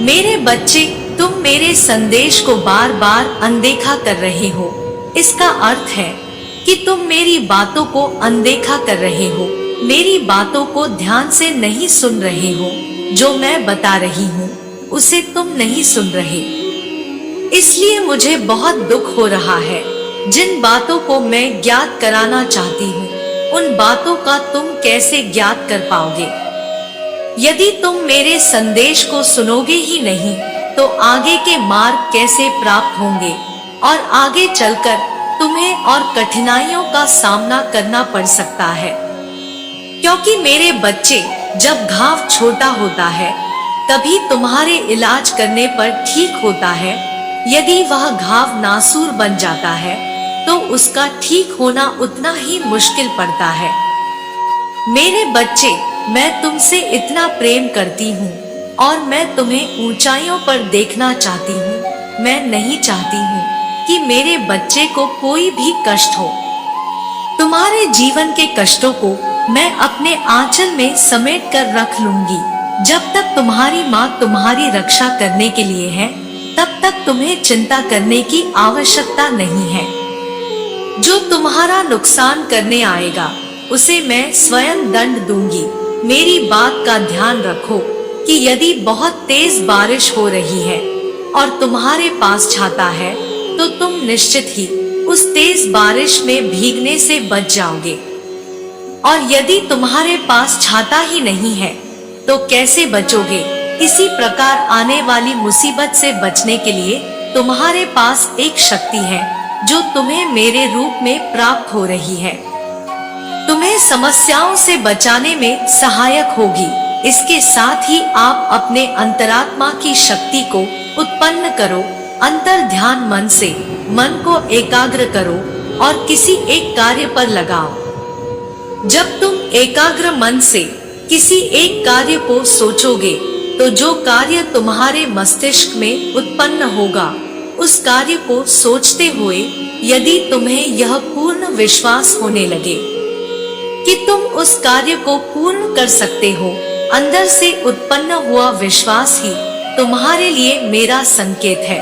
मेरे बच्चे, तुम मेरे संदेश को बार बार अनदेखा कर रहे हो। इसका अर्थ है कि तुम मेरी बातों को अनदेखा कर रहे हो, मेरी बातों को ध्यान से नहीं सुन रहे हो। जो मैं बता रही हूँ उसे तुम नहीं सुन रहे, इसलिए मुझे बहुत दुख हो रहा है। जिन बातों को मैं ज्ञात कराना चाहती हूँ उन बातों का तुम कैसे ज्ञात कर पाओगे? यदि तुम मेरे संदेश को सुनोगे ही नहीं तो आगे के मार्ग कैसे प्राप्त होंगे और आगे चलकर तुम्हें और कठिनाइयों का सामना करना पड़ सकता है। क्योंकि मेरे बच्चे, जब घाव छोटा होता है तभी तुम्हारे इलाज करने पर ठीक होता है। यदि वह घाव नासूर बन जाता है तो उसका ठीक होना उतना ही मुश्किल पड़ता है। मेरे बच्चे, मैं तुमसे इतना प्रेम करती हूँ और मैं तुम्हें ऊंचाइयों पर देखना चाहती हूँ। मैं नहीं चाहती हूँ कि मेरे बच्चे को कोई भी कष्ट हो। तुम्हारे जीवन के कष्टों को मैं अपने आंचल में समेट कर रख लूंगी। जब तक तुम्हारी माँ तुम्हारी रक्षा करने के लिए है तब तक तुम्हें चिंता करने की आवश्यकता नहीं है। जो तुम्हारा नुकसान करने आएगा उसे मैं स्वयं दंड दूंगी। मेरी बात का ध्यान रखो कि यदि बहुत तेज बारिश हो रही है और तुम्हारे पास छाता है तो तुम निश्चित ही उस तेज बारिश में भीगने से बच जाओगे, और यदि तुम्हारे पास छाता ही नहीं है तो कैसे बचोगे? इसी प्रकार आने वाली मुसीबत से बचने के लिए तुम्हारे पास एक शक्ति है जो तुम्हें मेरे रूप में प्राप्त हो रही है। तुम्हें समस्याओं से बचाने में सहायक होगी। इसके साथ ही आप अपने अंतरात्मा की शक्ति को उत्पन्न करो। अंतर ध्यान मन से मन को एकाग्र करो और किसी एक कार्य पर लगाओ। जब तुम एकाग्र मन से किसी एक कार्य को सोचोगे तो जो कार्य तुम्हारे मस्तिष्क में उत्पन्न होगा उस कार्य को सोचते हुए यदि तुम्हें यह पूर्ण विश्वास होने लगे कि तुम उस कार्य को पूर्ण कर सकते हो, अंदर से उत्पन्न हुआ विश्वास ही तुम्हारे लिए मेरा संकेत है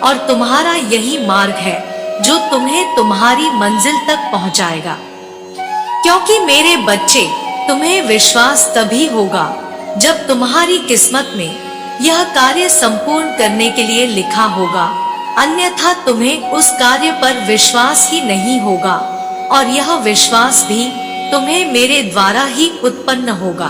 और तुम्हारा यही मार्ग है जो तुम्हें तुम्हारी मंजिल तक पहुंचाएगा। क्योंकि मेरे बच्चे, तुम्हें विश्वास तभी होगा जब तुम्हारी किस्मत में यह कार्य संपूर्ण करने के लिए लिखा होगा, अन्यथा तुम्हें उस कार्य पर विश्वास ही नहीं होगा और यह विश्वास भी तुम्हें मेरे द्वारा ही उत्पन्न होगा।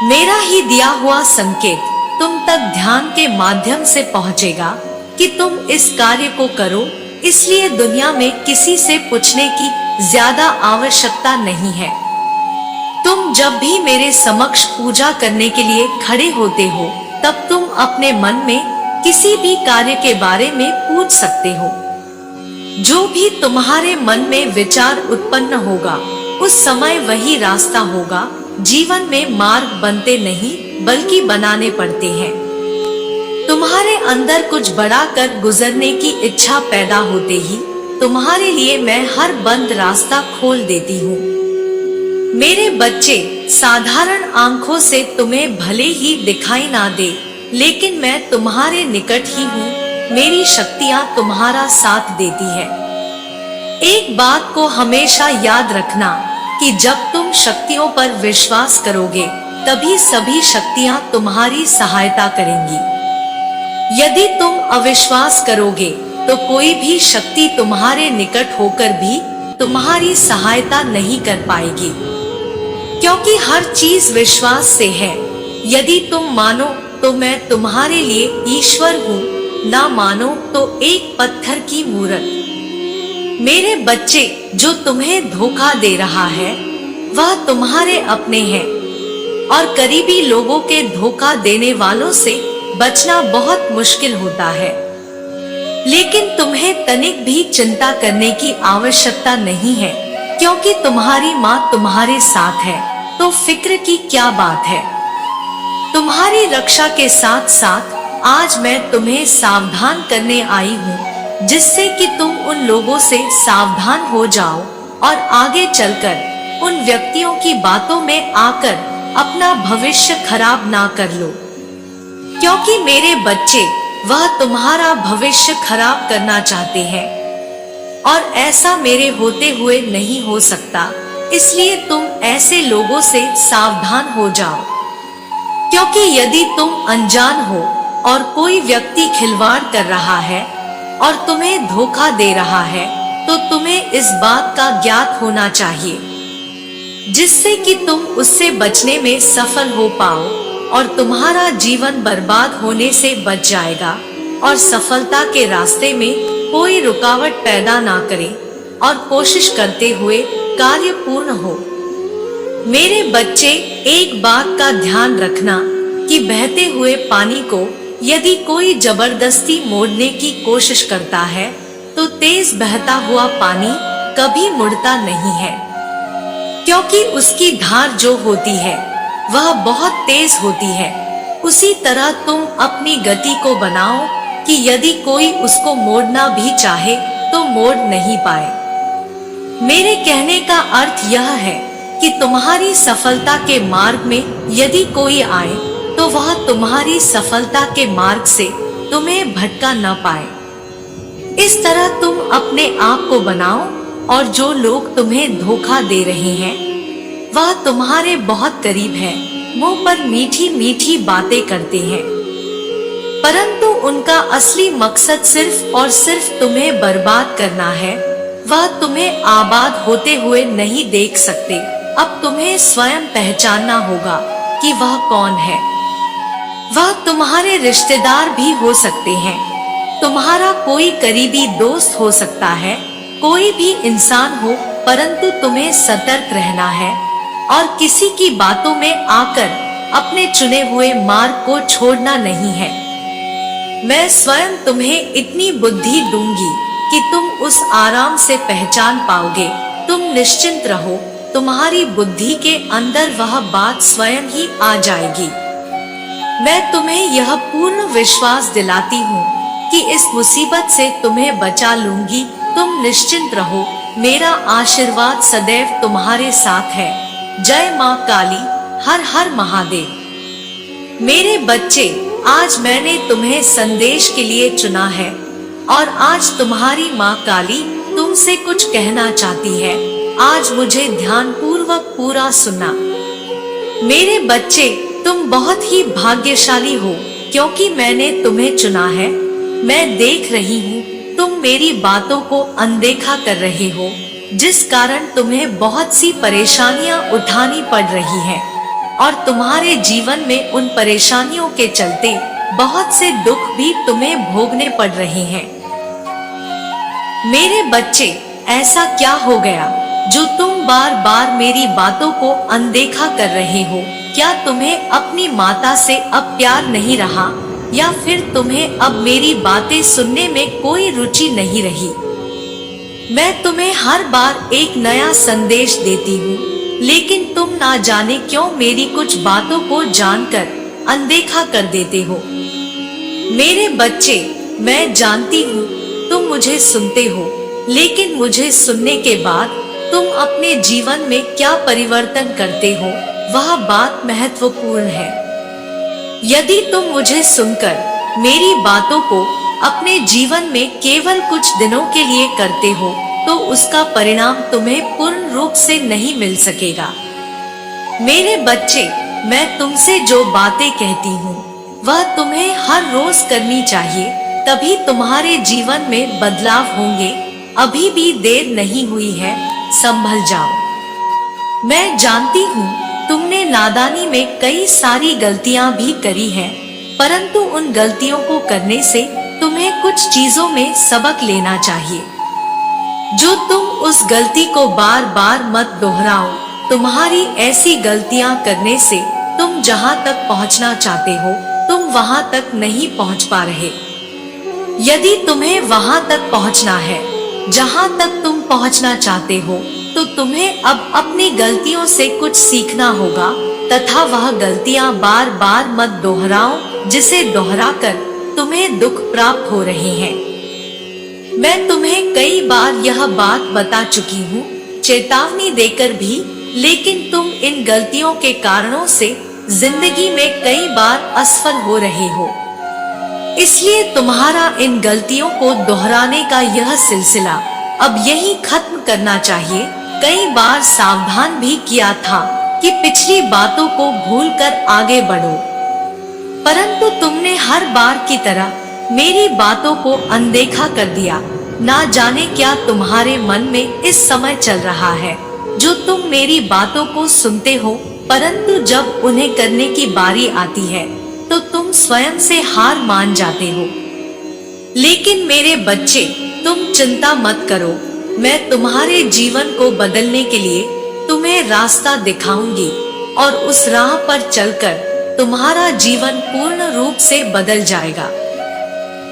मेरा ही दिया हुआ संकेत तुम तक ध्यान के माध्यम से पहुंचेगा कि तुम इस कार्य को करो। इसलिए दुनिया में किसी से पूछने की ज्यादा आवश्यकता नहीं है। तुम जब भी मेरे समक्ष पूजा करने के लिए खड़े होते हो तब तुम अपने मन में किसी भी कार्य के बारे में पूछ सकते हो। जो भी तुम्हारे मन में विचार उत्पन्न होगा उस समय वही रास्ता होगा। जीवन में मार्ग बनते नहीं बल्कि बनाने पड़ते हैं। तुम्हारे अंदर कुछ बड़ा कर गुजरने की इच्छा पैदा होते ही तुम्हारे लिए मैं हर बंद रास्ता खोल देती हूँ। मेरे बच्चे, साधारण आंखों से तुम्हें भले ही दिखाई ना दे लेकिन मैं तुम्हारे निकट ही हूँ। मेरी शक्तियाँ तुम्हारा साथ देती है। एक बात को हमेशा याद रखना कि जब तुम शक्तियों पर विश्वास करोगे तभी सभी शक्तियाँ तुम्हारी सहायता करेंगी। यदि तुम अविश्वास करोगे तो कोई भी शक्ति तुम्हारे निकट होकर भी तुम्हारी सहायता नहीं कर पाएगी, क्योंकि हर चीज विश्वास से है। यदि तुम मानो तो मैं तुम्हारे लिए ईश्वर हूँ, ना मानो तो एक पत्थर की मूर्त। मेरे बच्चे, जो तुम्हें धोखा दे रहा है वह तुम्हारे अपने हैं और करीबी लोगों के धोखा देने वालों से बचना बहुत मुश्किल होता है। लेकिन तुम्हें तनिक भी चिंता करने की आवश्यकता नहीं है, क्योंकि तुम्हारी माँ तुम्हारे साथ है, तो फिक्र की क्या बात है। तुम्हारी रक्षा के साथ साथ आज मैं तुम्हें सावधान करने आई हूँ, जिससे कि तुम उन लोगों से सावधान हो जाओ और आगे चलकर उन व्यक्तियों की बातों में आकर अपना भविष्य खराब ना कर लो। क्योंकि मेरे बच्चे वह तुम्हारा भविष्य खराब करना चाहते हैं और ऐसा मेरे होते हुए नहीं हो सकता। इसलिए तुम ऐसे लोगों से सावधान हो जाओ, क्योंकि यदि तुम अनजान हो और कोई व्यक्ति खिलवाड़ कर रहा है और तुम्हें धोखा दे रहा है, तो तुम्हें इस बात का ज्ञात होना चाहिए, जिससे कि तुम उससे बचने में सफल हो पाओ और तुम्हारा जीवन बर्बाद होने से बच जाएगा और सफलता के रास्ते में कोई रुकावट पैदा ना करे और कोशिश करते हुए कार्य पूर्ण हो। मेरे बच्चे, एक बात का ध्यान रखना कि बहते हुए पानी को यदि कोई जबरदस्ती मोड़ने की कोशिश करता है तो तेज बहता हुआ पानी कभी मुड़ता नहीं है, क्योंकि उसकी धार जो होती है वह बहुत तेज होती है। उसी तरह तुम अपनी गति को बनाओ कि यदि कोई उसको मोड़ना भी चाहे तो मोड़ नहीं पाए। मेरे कहने का अर्थ यह है कि तुम्हारी सफलता के मार्ग में यदि कोई आए तो वह तुम्हारी सफलता के मार्ग से तुम्हें भटका न पाए। इस तरह तुम अपने आप को बनाओ और जो लोग तुम्हें धोखा दे रहे हैं वह तुम्हारे बहुत करीब है, मुंह पर मीठी मीठी बातें करते हैं, परंतु उनका असली मकसद सिर्फ और सिर्फ तुम्हें बर्बाद करना है। वह तुम्हें आबाद होते हुए नहीं देख सकते। अब तुम्हें स्वयं पहचानना होगा कि वह कौन है। वह तुम्हारे रिश्तेदार भी हो सकते हैं, तुम्हारा कोई करीबी दोस्त हो सकता है, कोई भी इंसान हो, परंतु तुम्हें सतर्क रहना है और किसी की बातों में आकर अपने चुने हुए मार्ग को छोड़ना नहीं है। मैं स्वयं तुम्हें इतनी बुद्धि दूंगी कि तुम उस आराम से पहचान पाओगे। तुम निश्चिंत रहो, तुम्हारी बुद्धि के अंदर वह बात स्वयं ही आ जाएगी। मैं तुम्हें यह पूर्ण विश्वास दिलाती हूँ कि इस मुसीबत से तुम्हें बचा लूंगी। तुम निश्चिंत रहो, मेरा आशीर्वाद सदैव तुम्हारे साथ है। जय माँ काली, हर हर महादेव। मेरे बच्चे, आज मैंने तुम्हें संदेश के लिए चुना है और आज तुम्हारी माँ काली तुमसे कुछ कहना चाहती है। आज मुझे ध्यान पूर्वक पूरा सुनना। मेरे बच्चे, तुम बहुत ही भाग्यशाली हो क्योंकि मैंने तुम्हें चुना है। मैं देख रही हूँ तुम मेरी बातों को अनदेखा कर रहे हो, जिस कारण तुम्हें बहुत सी परेशानियां उठानी पड़ रही हैं और तुम्हारे जीवन में उन परेशानियों के चलते बहुत से दुख भी तुम्हें भोगने पड़ रहे हैं। मेरे बच्चे, ऐसा क्या हो गया जो तुम बार बार मेरी बातों को अनदेखा कर रहे हो? क्या तुम्हें अपनी माता से अब प्यार नहीं रहा या फिर तुम्हें अब मेरी बातें सुनने में कोई रुचि नहीं रही? मैं तुम्हें हर बार एक नया संदेश देती हूँ, लेकिन तुम ना जाने क्यों मेरी कुछ बातों को जानकर अनदेखा कर देते हो। मेरे बच्चे, मैं जानती हूँ तुम मुझे सुनते हो, लेकिन मुझे सुनने के बाद तुम अपने जीवन में क्या परिवर्तन करते हो वह बात महत्वपूर्ण है। यदि तुम मुझे सुनकर मेरी बातों को अपने जीवन में केवल कुछ दिनों के लिए करते हो तो उसका परिणाम तुम्हें पूर्ण रूप से नहीं मिल सकेगा। मेरे बच्चे, मैं तुमसे जो बातें कहती हूँ वह तुम्हें हर रोज करनी चाहिए, तभी तुम्हारे जीवन में बदलाव होंगे। अभी भी देर नहीं हुई है, संभल जाओ। मैं जानती हूँ तुमने नादानी में कई सारी गलतियां भी करी हैं, परंतु उन गलतियों को करने से तुम्हें कुछ चीजों में सबक लेना चाहिए। जो तुम उस गलती को बार बार मत दोहराओ। तुम्हारी ऐसी गलतियां करने से तुम जहां तक पहुंचना चाहते हो तुम वहां तक नहीं पहुंच पा रहे। यदि तुम्हें वहां तक पहुंचना है जहां तक तुम पहुंचना चाहते हो तो तुम्हें अब अपनी गलतियों से कुछ सीखना होगा तथा वह गलतियां बार बार मत दोहराओ, जिसे दोहराकर तुम्हें दुख प्राप्त हो रहे हैं। मैं तुम्हें कई बार यह बात बता चुकी हूँ, चेतावनी देकर भी, लेकिन तुम इन गलतियों के कारणों से जिंदगी में कई बार असफल हो रहे हो। इसलिए तुम्हारा इन गलतियों को दोहराने का यह सिलसिला अब यही खत्म करना चाहिए। कई बार सावधान भी किया था कि पिछली बातों को भूलकर आगे बढ़ो, परंतु तुमने हर बार की तरह मेरी बातों को अनदेखा कर दिया। ना जाने क्या तुम्हारे मन में इस समय चल रहा है, जो तुम मेरी बातों को सुनते हो, परंतु जब उन्हें करने की बारी आती है तो तुम स्वयं से हार मान जाते हो। लेकिन मेरे बच्चे, तुम चिंता मत करो। मैं तुम्हारे जीवन को बदलने के लिए तुम्हें रास्ता दिखाऊंगी और उस राह पर चलकर तुम्हारा जीवन पूर्ण रूप से बदल जाएगा।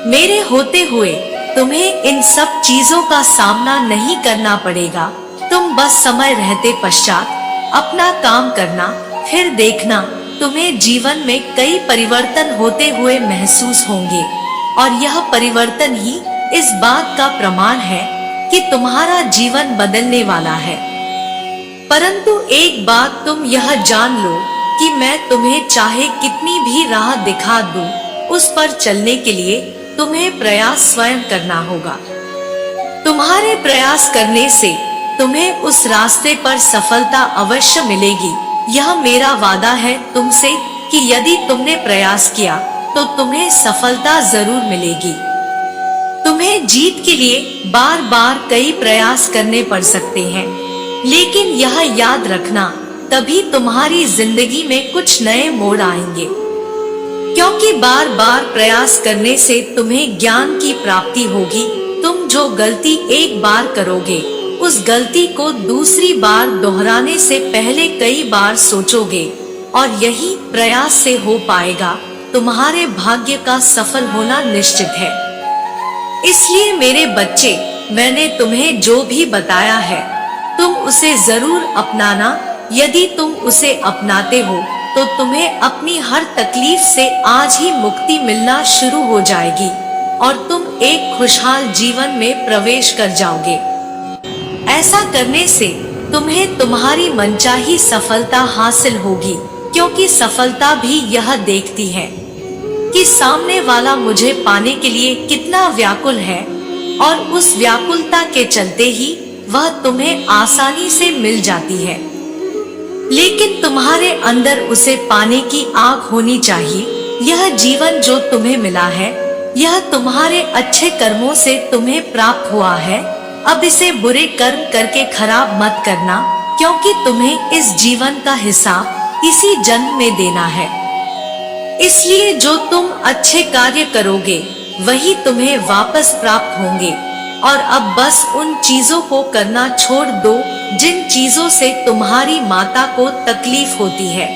मेरे होते हुए तुम्हें इन सब चीजों का सामना नहीं करना पड़ेगा। तुम बस समय रहते पश्चात अपना काम करना, फिर देखना तुम्हें जीवन में कई परिवर्तन होते हुए महसूस होंगे। और यह परिवर्तन ही इस बात का प्रमाण है कि तुम्हारा जीवन बदलने वाला है। परंतु एक बात तुम यह जान लो कि मैं तुम्हें चाहे कितनी भी राह दिखा दूं, उस पर चलने के लिए तुम्हें प्रयास स्वयं करना होगा। तुम्हारे प्रयास करने से तुम्हें उस रास्ते पर सफलता अवश्य मिलेगी। यह मेरा वादा है तुमसे कि यदि तुमने प्रयास किया तो तुम्हें सफलता जरूर मिलेगी। तुम्हें जीत के लिए बार बार कई प्रयास करने पड़ सकते हैं, लेकिन यह याद रखना, तभी तुम्हारी जिंदगी में कुछ नए मोड़ आएंगे। क्योंकि बार बार प्रयास करने से तुम्हें ज्ञान की प्राप्ति होगी। तुम जो गलती एक बार करोगे, उस गलती को दूसरी बार दोहराने से पहले कई बार सोचोगे, और यही प्रयास से हो पाएगा। तुम्हारे भाग्य का सफल होना निश्चित है। इसलिए मेरे बच्चे, मैंने तुम्हें जो भी बताया है, तुम उसे जरूर अपनाना। यदि तुम उसे अपनाते हो तो तुम्हें अपनी हर तकलीफ से आज ही मुक्ति मिलना शुरू हो जाएगी और तुम एक खुशहाल जीवन में प्रवेश कर जाओगे। ऐसा करने से तुम्हें तुम्हारी मनचाही सफलता हासिल होगी, क्योंकि सफलता भी यह देखती है कि सामने वाला मुझे पाने के लिए कितना व्याकुल है, और उस व्याकुलता के चलते ही वह तुम्हें आसानी से मिल जाती है। लेकिन तुम्हारे अंदर उसे पाने की आग होनी चाहिए। यह जीवन जो तुम्हें मिला है, यह तुम्हारे अच्छे कर्मों से तुम्हें प्राप्त हुआ है। अब इसे बुरे कर्म करके खराब मत करना, क्योंकि तुम्हें इस जीवन का हिसाब इसी जन्म में देना है। इसलिए जो तुम अच्छे कार्य करोगे, वही तुम्हें वापस प्राप्त होंगे। और अब बस उन चीजों को करना छोड़ दो जिन चीजों से तुम्हारी माता को तकलीफ होती है।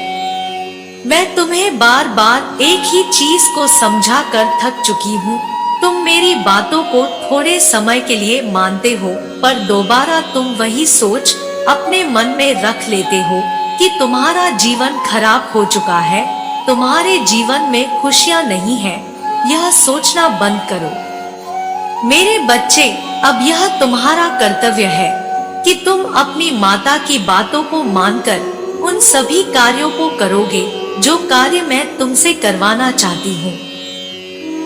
मैं तुम्हें बार बार एक ही चीज को समझा कर थक चुकी हूँ। तुम मेरी बातों को थोड़े समय के लिए मानते हो, पर दोबारा तुम वही सोच अपने मन में रख लेते हो कि तुम्हारा जीवन खराब हो चुका है, तुम्हारे जीवन में खुशियाँ नहीं है। यह सोचना बंद करो मेरे बच्चे। अब यह तुम्हारा कर्तव्य है कि तुम अपनी माता की बातों को मानकर उन सभी कार्यों को करोगे जो कार्य मैं तुमसे करवाना चाहती हूँ।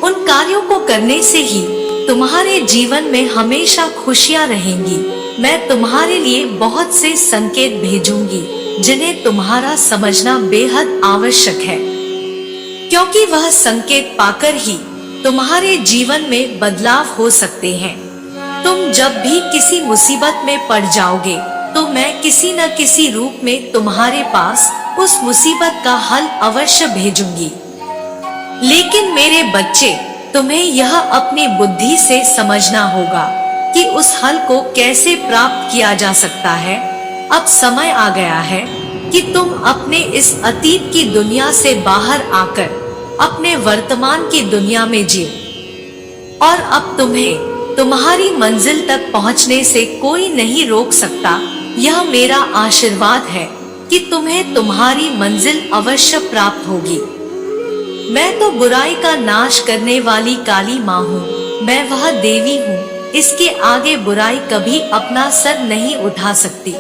उन कार्यों को करने से ही तुम्हारे जीवन में हमेशा खुशियाँ रहेंगी। मैं तुम्हारे लिए बहुत से संकेत भेजूंगी जिन्हें तुम्हारा समझना बेहद आवश्यक है, क्योंकि वह संकेत पाकर ही तुम्हारे जीवन में बदलाव हो सकते हैं। तुम जब भी किसी मुसीबत में पड़ जाओगे तो मैं किसी न किसी रूप में तुम्हारे पास उस मुसीबत का हल अवश्य भेजूंगी। लेकिन मेरे बच्चे, तुम्हें यह अपनी बुद्धि से समझना होगा कि उस हल को कैसे प्राप्त किया जा सकता है। अब समय आ गया है कि तुम अपने इस अतीत की दुनिया से बाहर आकर अपने वर्तमान की दुनिया में जियो। और अब तुम्हें तुम्हारी मंजिल तक पहुंचने से कोई नहीं रोक सकता। यह मेरा आशीर्वाद है कि तुम्हें तुम्हारी मंजिल अवश्य प्राप्त होगी। मैं तो बुराई का नाश करने वाली काली माँ हूँ। मैं वह देवी हूँ, इसके आगे बुराई कभी अपना सर नहीं उठा सकती।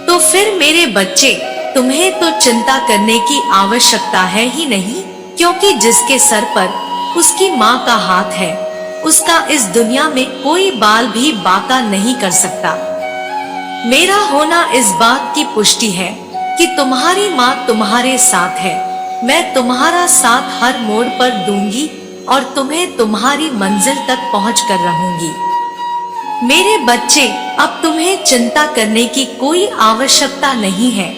तो फिर मेरे बच्चे, तुम्हें तो चिंता करने की आवश्यकता है ही नहीं, क्योंकि जिसके सर पर उसकी माँ का हाथ है, उसका इस दुनिया में कोई बाल भी बांका नहीं कर सकता। मेरा होना इस बात की पुष्टि है कि तुम्हारी माँ तुम्हारे साथ है। मैं तुम्हारा साथ हर मोड़ पर दूंगी और तुम्हें तुम्हारी मंजिल तक पहुँच कर रहूंगी। मेरे बच्चे, अब तुम्हें चिंता करने की कोई आवश्यकता नहीं है,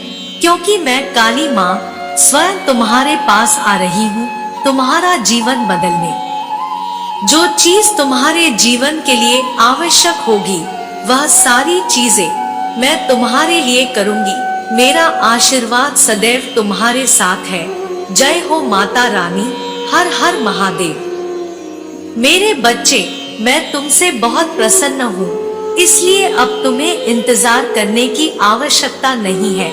क्योंकि मैं काली माँ स्वयं तुम्हारे पास आ रही हूँ तुम्हारा जीवन बदलने। जो चीज तुम्हारे जीवन के लिए आवश्यक होगी, वह सारी चीजें मैं तुम्हारे लिए करूंगी। मेरा आशीर्वाद सदैव तुम्हारे साथ है। जय हो माता रानी, हर हर महादेव। मेरे बच्चे, मैं तुमसे बहुत प्रसन्न हूँ, इसलिए अब तुम्हें इंतजार करने की आवश्यकता नहीं है।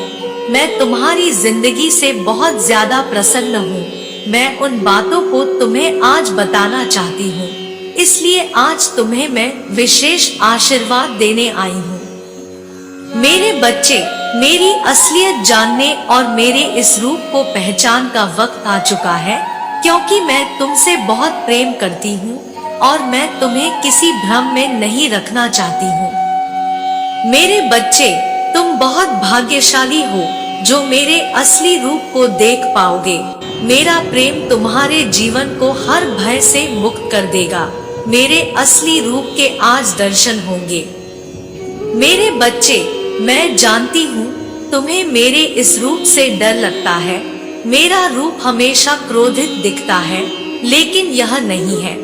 मैं तुम्हारी जिंदगी से बहुत ज्यादा प्रसन्न हूँ। मैं उन बातों को तुम्हें आज बताना चाहती हूँ, इसलिए आज तुम्हें मैं विशेष आशीर्वाद देने आई हूँ। मेरे बच्चे, मेरी असलियत जानने और मेरे इस रूप को पहचान का वक्त आ चुका है, क्योंकि मैं तुमसे बहुत प्रेम करती हूँ और मैं तुम्हें किसी भ्रम में नहीं रखना चाहती हूँ। मेरे बच्चे, तुम बहुत भाग्यशाली हो जो मेरे असली रूप को देख पाओगे। मेरा प्रेम तुम्हारे जीवन को हर भय से मुक्त कर देगा। मेरे असली रूप के आज दर्शन होंगे। मेरे बच्चे, मैं जानती हूँ तुम्हें मेरे इस रूप से डर लगता है। मेरा रूप हमेशा क्रोधित दिखता है, लेकिन यह नहीं है।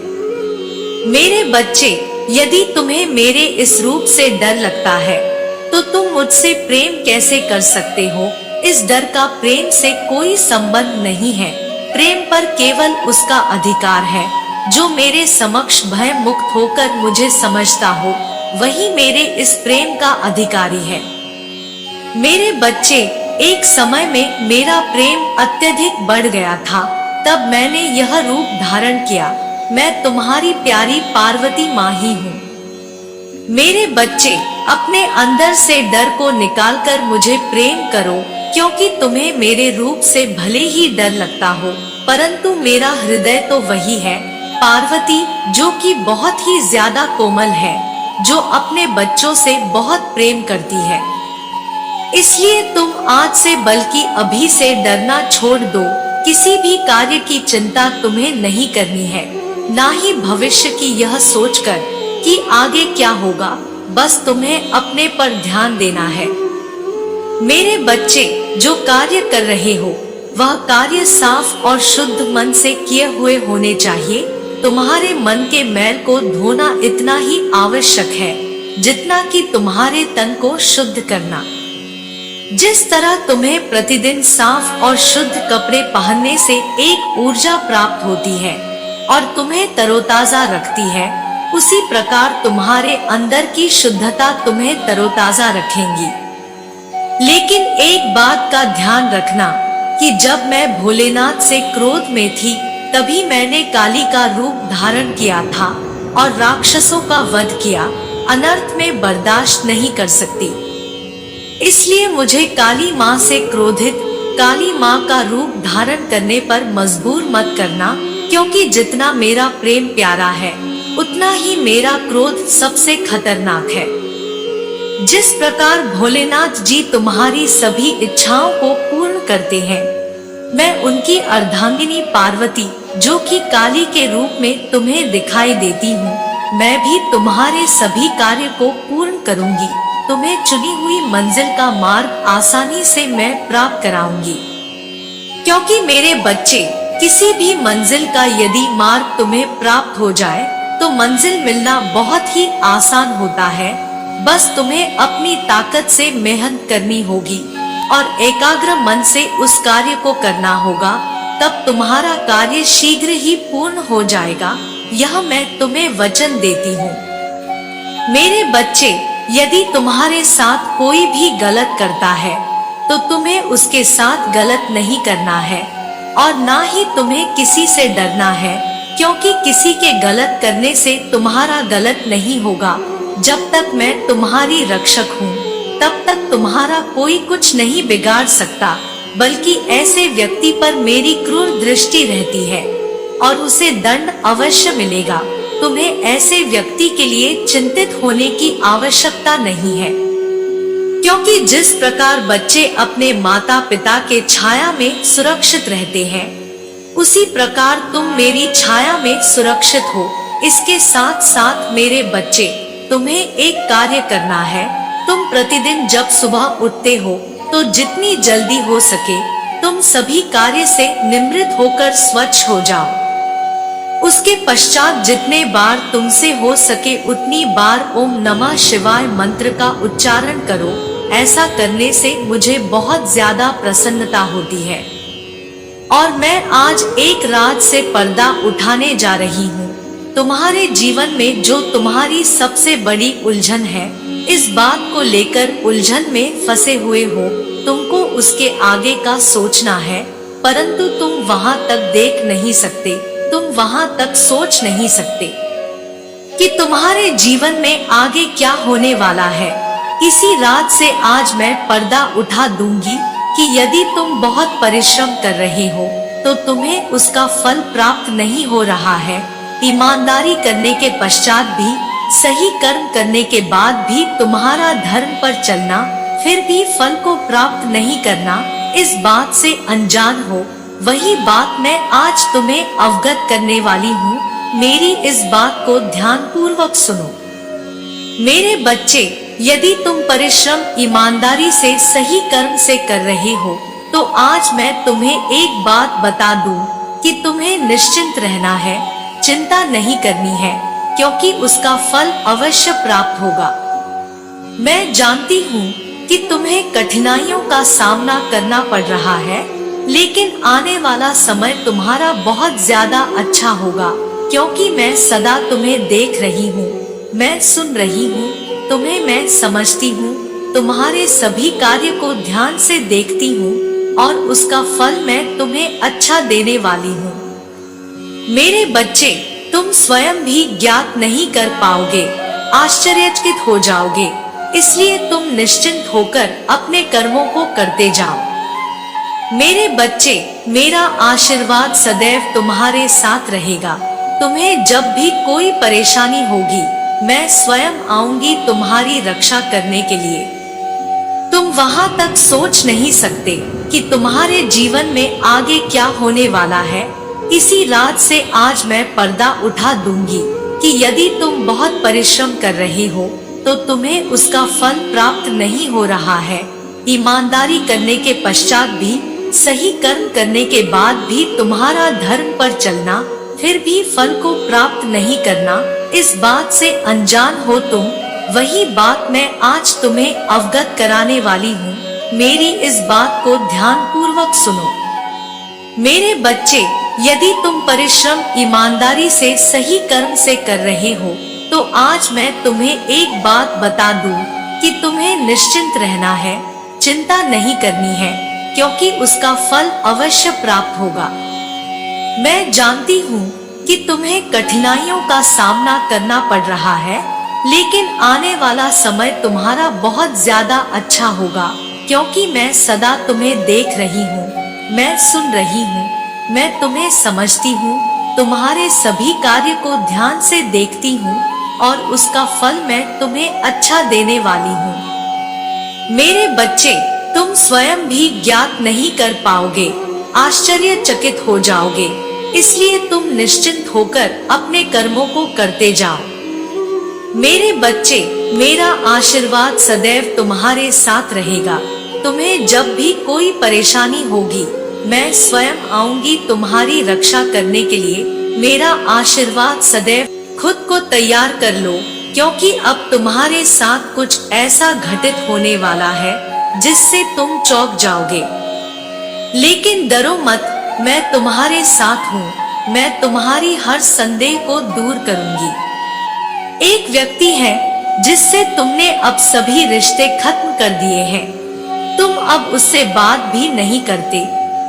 मेरे बच्चे, यदि तुम्हें मेरे इस रूप से डर लगता है, तो तुम मुझसे प्रेम कैसे कर सकते हो? इस डर का प्रेम से कोई संबंध नहीं है। प्रेम पर केवल उसका अधिकार है। जो मेरे समक्ष भय मुक्त होकर मुझे समझता हो, वही मेरे इस प्रेम का अधिकारी है। मेरे बच्चे, एक समय में मेरा प्रेम अत्यधिक बढ़ गया था, तब मैंने यह रूप धारण किया। मैं तुम्हारी प्यारी पार्वती माँ ही हूँ। मेरे बच्चे, अपने अंदर से डर को निकालकर मुझे प्रेम करो, क्योंकि तुम्हें मेरे रूप से भले ही डर लगता हो, परंतु मेरा हृदय तो वही है, पार्वती, जो कि बहुत ही ज्यादा कोमल है, जो अपने बच्चों से बहुत प्रेम करती है। इसलिए तुम आज से बल्कि अभी से डरना छोड़ दो। किसी भी कार्य की चिंता तुम्हें नहीं करनी है, ना ही भविष्य की यह सोचकर कि आगे क्या होगा। बस तुम्हें अपने पर ध्यान देना है। मेरे बच्चे, जो कार्य कर रहे हो, वह कार्य साफ और शुद्ध मन से किए हुए होने चाहिए। तुम्हारे मन के मैल को धोना इतना ही आवश्यक है, जितना कि तुम्हारे तन को शुद्ध करना। जिस तरह तुम्हें प्रतिदिन साफ और शुद्ध कपड़े पहनने से एक ऊर्जा प्राप्त होती है और तुम्हें तरोताजा रखती है, उसी प्रकार तुम्हारे अंदर की शुद्धता तुम्हें तरोताजा रखेंगी। लेकिन एक बात का ध्यान रखना कि जब मैं भोलेनाथ से क्रोध में थी, तभी मैंने काली का रूप धारण किया था और राक्षसों का वध किया। अनर्थ में बर्दाश्त नहीं कर सकती, इसलिए मुझे काली माँ से क्रोधित काली माँ का रूप धारण करने पर मजबूर मत करना, क्योंकि जितना मेरा प्रेम प्यारा है, उतना ही मेरा क्रोध सबसे खतरनाक है। जिस प्रकार भोलेनाथ जी तुम्हारी सभी इच्छाओं को पूर्ण करते हैं, मैं उनकी अर्धांगिनी पार्वती, जो कि काली के रूप में तुम्हें दिखाई देती हूँ, मैं भी तुम्हारे सभी कार्य को पूर्ण करूँगी। तुम्हें चुनी हुई मंजिल का मार्ग आसानी से मैं प्राप्त कराऊंगी, क्योंकि मेरे बच्चे, किसी भी मंजिल का यदि मार्ग तुम्हें प्राप्त हो जाए, तो मंजिल मिलना बहुत ही आसान होता है। बस तुम्हें अपनी ताकत से मेहनत करनी होगी और एकाग्र मन से उस कार्य को करना होगा, तब तुम्हारा कार्य शीघ्र ही पूर्ण हो जाएगा। यह मैं तुम्हें वचन देती हूँ। मेरे बच्चे, यदि तुम्हारे साथ कोई भी गलत करता है, तो तुम्हें उसके साथ गलत नहीं करना है और ना ही तुम्हें किसी से डरना है, क्योंकि किसी के गलत करने से तुम्हारा गलत नहीं होगा, जब तक मैं तुम्हारी रक्षक हूँ। तब तक तुम्हारा कोई कुछ नहीं बिगाड़ सकता, बल्कि ऐसे व्यक्ति पर मेरी क्रूर दृष्टि रहती है और उसे दंड अवश्य मिलेगा। तुम्हें ऐसे व्यक्ति के लिए चिंतित होने की आवश्यकता नहीं है, क्योंकि जिस प्रकार बच्चे अपने माता पिता के छाया में सुरक्षित रहते हैं, उसी प्रकार तुम मेरी छाया में सुरक्षित हो। इसके साथ साथ मेरे बच्चे, तुम्हें एक कार्य करना है। तुम प्रतिदिन जब सुबह उठते हो तो जितनी जल्दी हो सके तुम सभी कार्य से निवृत्त होकर स्वच्छ हो जाओ। उसके पश्चात जितने बार तुमसे हो सके उतनी बार ओम नमः शिवाय मंत्र का उच्चारण करो। ऐसा करने से मुझे बहुत ज्यादा प्रसन्नता होती है और मैं आज एक रात से पर्दा उठाने जा रही हूँ। तुम्हारे जीवन में जो तुम्हारी सबसे बड़ी उलझन है, इस बात को लेकर उलझन में फंसे हुए हो, तुमको उसके आगे का सोचना है, परंतु तुम वहां तक देख नहीं सकते, तुम वहां तक सोच नहीं सकते कि तुम्हारे जीवन में आगे क्या होने वाला है। इसी रात से आज मैं पर्दा उठा दूंगी कि यदि तुम बहुत परिश्रम कर रहे हो तो तुम्हें उसका फल प्राप्त नहीं हो रहा है। ईमानदारी करने के पश्चात भी, सही कर्म करने के बाद भी तुम्हारा धर्म पर चलना, फिर भी फल को प्राप्त नहीं करना, इस बात से अनजान हो। वही बात मैं आज तुम्हें अवगत करने वाली हूँ। मेरी इस बात को ध्यान पूर्वक सुनो। मेरे बच्चे, यदि तुम परिश्रम ईमानदारी से सही कर्म से कर रहे हो तो आज मैं तुम्हें एक बात बता दूं कि तुम्हें निश्चिंत रहना है, चिंता नहीं करनी है, क्योंकि उसका फल अवश्य प्राप्त होगा। मैं जानती हूँ कि तुम्हें कठिनाइयों का सामना करना पड़ रहा है, लेकिन आने वाला समय तुम्हारा बहुत ज्यादा अच्छा होगा, क्योंकि मैं सदा तुम्हें देख रही हूँ, मैं सुन रही हूँ, तुम्हें मैं समझती हूँ, तुम्हारे सभी कार्य को ध्यान से देखती हूँ और उसका फल मैं तुम्हें अच्छा देने वाली हूँ। मेरे बच्चे, तुम स्वयं भी ज्ञात नहीं कर पाओगे, आश्चर्यचकित हो जाओगे, इसलिए तुम निश्चिंत होकर अपने कर्मों को करते जाओ। मेरे बच्चे, मेरा आशीर्वाद सदैव तुम्हारे साथ रहेगा। तुम्हें जब भी कोई परेशानी होगी, मैं स्वयं आऊंगी तुम्हारी रक्षा करने के लिए। तुम वहां तक सोच नहीं सकते कि तुम्हारे जीवन में आगे क्या होने वाला है। इसी रात से आज मैं पर्दा उठा दूंगी कि यदि तुम बहुत परिश्रम कर रहे हो तो तुम्हें उसका फल प्राप्त नहीं हो रहा है। ईमानदारी करने के पश्चात भी, सही कर्म करने के बाद भी तुम्हारा धर्म पर चलना, फिर भी फल को प्राप्त नहीं करना, इस बात से अनजान हो तुम। वही बात मैं आज तुम्हें अवगत कराने वाली हूँ। मेरी इस बात को ध्यान पूर्वक सुनो। मेरे बच्चे, यदि तुम परिश्रम ईमानदारी से सही कर्म से कर रहे हो तो आज मैं तुम्हें एक बात बता दूं कि तुम्हें निश्चिंत रहना है, चिंता नहीं करनी है, क्योंकि उसका फल अवश्य प्राप्त होगा। मैं जानती हूँ कि तुम्हें कठिनाइयों का सामना करना पड़ रहा है, लेकिन आने वाला समय तुम्हारा बहुत ज्यादा अच्छा होगा, क्योंकि मैं सदा तुम्हें देख रही हूँ, मैं सुन रही हूँ, मैं तुम्हें समझती हूँ, तुम्हारे सभी कार्य को ध्यान से देखती हूँ और उसका फल मैं तुम्हें अच्छा देने वाली हूँ। मेरे बच्चे, तुम स्वयं भी ज्ञात नहीं कर पाओगे, आश्चर्यचकित हो जाओगे, इसलिए तुम निश्चिंत होकर अपने कर्मों को करते जाओ। मेरे बच्चे, मेरा आशीर्वाद सदैव तुम्हारे साथ रहेगा। तुम्हें जब भी कोई परेशानी होगी, मैं स्वयं आऊंगी तुम्हारी रक्षा करने के लिए। मेरा आशीर्वाद सदैव। खुद को तैयार कर लो, क्योंकि अब तुम्हारे साथ कुछ ऐसा घटित होने वाला है जिससे तुम चौंक जाओगे। लेकिन डरो मत, मैं तुम्हारे साथ हूँ। मैं तुम्हारी हर संदेह को दूर करूंगी। एक व्यक्ति है जिससे तुमने अब सभी रिश्ते खत्म कर दिए हैं। तुम अब उससे बात भी नहीं करते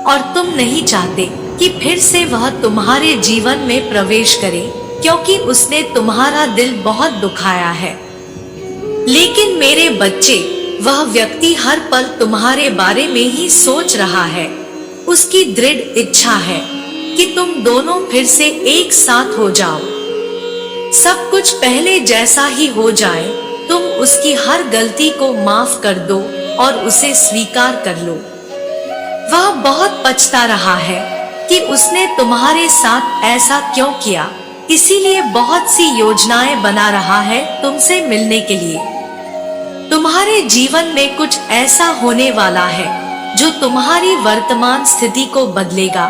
और तुम नहीं चाहते कि फिर से वह तुम्हारे जीवन में प्रवेश करे, क्योंकि उसने तुम्हारा दिल बहुत दुखाया है। लेकिन मेरे बच्चे, वह व्यक्ति हर पल तुम्हारे बारे में ही सोच रहा है। उसकी दृढ़ इच्छा है कि तुम दोनों फिर से एक साथ हो जाओ। सब कुछ पहले जैसा ही हो जाए। तुम उसकी हर गलती को माफ कर दो और उसे स्वीकार कर लो। वह बहुत पछता रहा है कि उसने तुम्हारे साथ ऐसा क्यों किया, इसीलिए बहुत सी योजनाएं बना रहा है तुमसे मिलने के लिए। तुम्हारे जीवन में कुछ ऐसा होने वाला है जो तुम्हारी वर्तमान स्थिति को बदलेगा।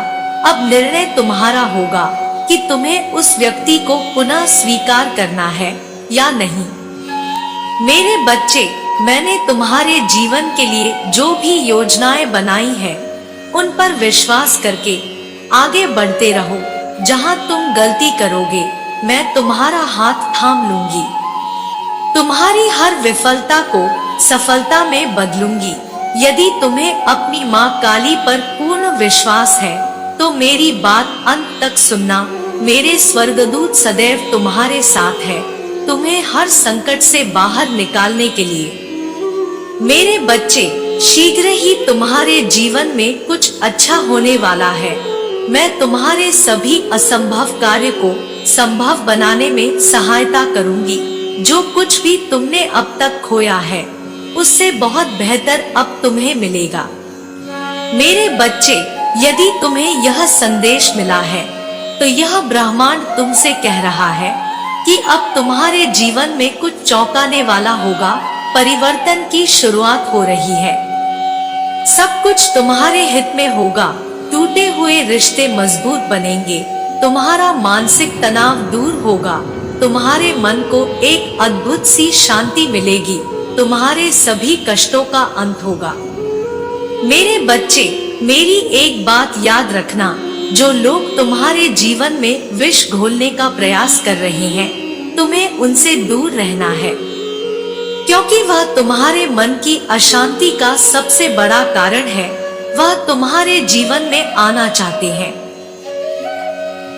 अब निर्णय तुम्हारा होगा कि तुम्हें उस व्यक्ति को पुनः स्वीकार करना है या नहीं। मेरे बच्चे, मैंने तुम्हारे जीवन के लिए जो भी योजनाएं बनाई हैं, उन पर विश्वास करके आगे बढ़ते रहो। जहां तुम गलती करोगे, मैं तुम्हारा हाथ थाम लूंगी। तुम्हारी हर विफलता को सफलता में बदलूंगी। यदि तुम्हें अपनी माँ काली पर पूर्ण विश्वास है तो मेरी बात अंत तक सुनना। मेरे स्वर्गदूत सदैव तुम्हारे साथ है, तुम्हें हर संकट से बाहर निकालने के लिए। मेरे बच्चे, शीघ्र ही तुम्हारे जीवन में कुछ अच्छा होने वाला है। मैं तुम्हारे सभी असंभव कार्य को संभव बनाने में सहायता करूंगी। जो कुछ भी तुमने अब तक खोया है, उससे बहुत बेहतर अब तुम्हें मिलेगा। मेरे बच्चे, यदि तुम्हें यह संदेश मिला है तो यह ब्रह्मांड तुमसे कह रहा है कि अब तुम्हारे जीवन में कुछ चौंकाने वाला होगा। परिवर्तन की शुरुआत हो रही है। सब कुछ तुम्हारे हित में होगा। टूटे हुए रिश्ते मजबूत बनेंगे। तुम्हारा मानसिक तनाव दूर होगा। तुम्हारे मन को एक अद्भुत सी शांति मिलेगी। तुम्हारे सभी कष्टों का अंत होगा। मेरे बच्चे, मेरी एक बात याद रखना, जो लोग तुम्हारे जीवन में विष घोलने का प्रयास कर रहे हैं, तुम्हें उनसे दूर रहना है, क्योंकि वह तुम्हारे मन की अशांति का सबसे बड़ा कारण है। वह तुम्हारे जीवन में आना चाहते हैं,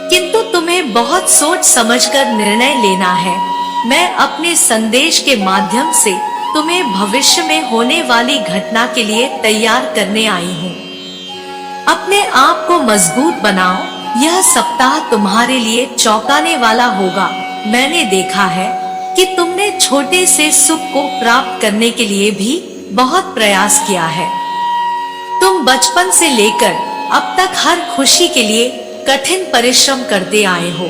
किंतु तुम्हें बहुत सोच समझकर निर्णय लेना है। मैं अपने संदेश के माध्यम से तुम्हें भविष्य में होने वाली घटना के लिए तैयार करने आई हूँ। अपने आप को मजबूत बनाओ। यह सप्ताह तुम्हारे लिए चौंकाने वाला होगा। मैंने देखा है कि तुमने छोटे से सुख को प्राप्त करने के लिए भी बहुत प्रयास किया है। तुम बचपन से लेकर अब तक हर खुशी के लिए कठिन परिश्रम करते आए हो,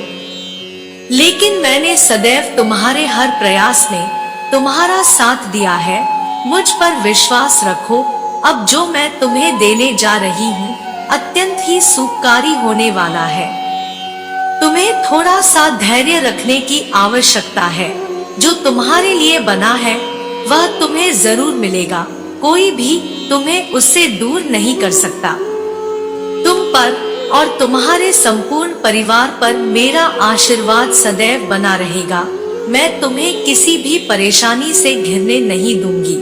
लेकिन मैंने सदैव तुम्हारे हर प्रयास में तुम्हारा साथ दिया है। मुझ पर विश्वास रखो। अब जो मैं तुम्हें देने जा रही हूँ अत्यंत ही सुखकारी होने वाला है। तुम्हें थोड़ा सा धैर्य रखने की आवश्यकता है। जो तुम्हारे लिए बना है वह तुम्हें जरूर मिलेगा। कोई भी तुम्हें उससे दूर नहीं कर सकता। तुम पर और तुम्हारे संपूर्ण परिवार पर मेरा आशीर्वाद सदैव बना रहेगा। मैं तुम्हें किसी भी परेशानी से घिरने नहीं दूंगी।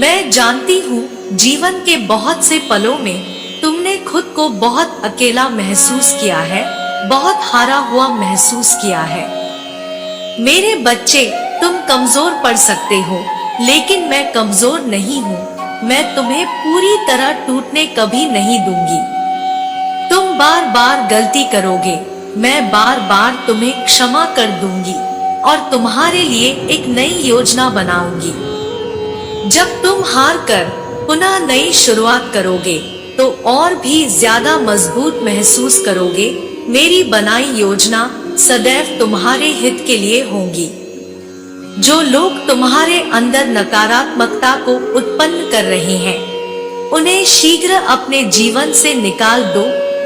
मैं जानती हूँ जीवन के बहुत से पलों में तुमने खुद को बहुत अकेला महसूस किया है, बहुत हारा हुआ महसूस किया है। मेरे बच्चे, तुम कमजोर पड़ सकते हो, लेकिन मैं कमजोर नहीं हूँ। मैं तुम्हें पूरी तरह टूटने कभी नहीं दूंगी। तुम बार बार गलती करोगे, मैं बार बार तुम्हें क्षमा कर दूंगी और तुम्हारे लिए एक नई योजना बनाऊंगी। जब तुम हार कर पुनः नई शुरुआत करोगे तो और भी ज्यादा मजबूत महसूस करोगे। मेरी बनाई योजना सदैव तुम्हारे हित के लिए होगी। जो लोग तुम्हारे अंदर नकारात्मकता को उत्पन्न कर रहे हैं, उन्हें शीघ्र अपने जीवन से निकाल दो।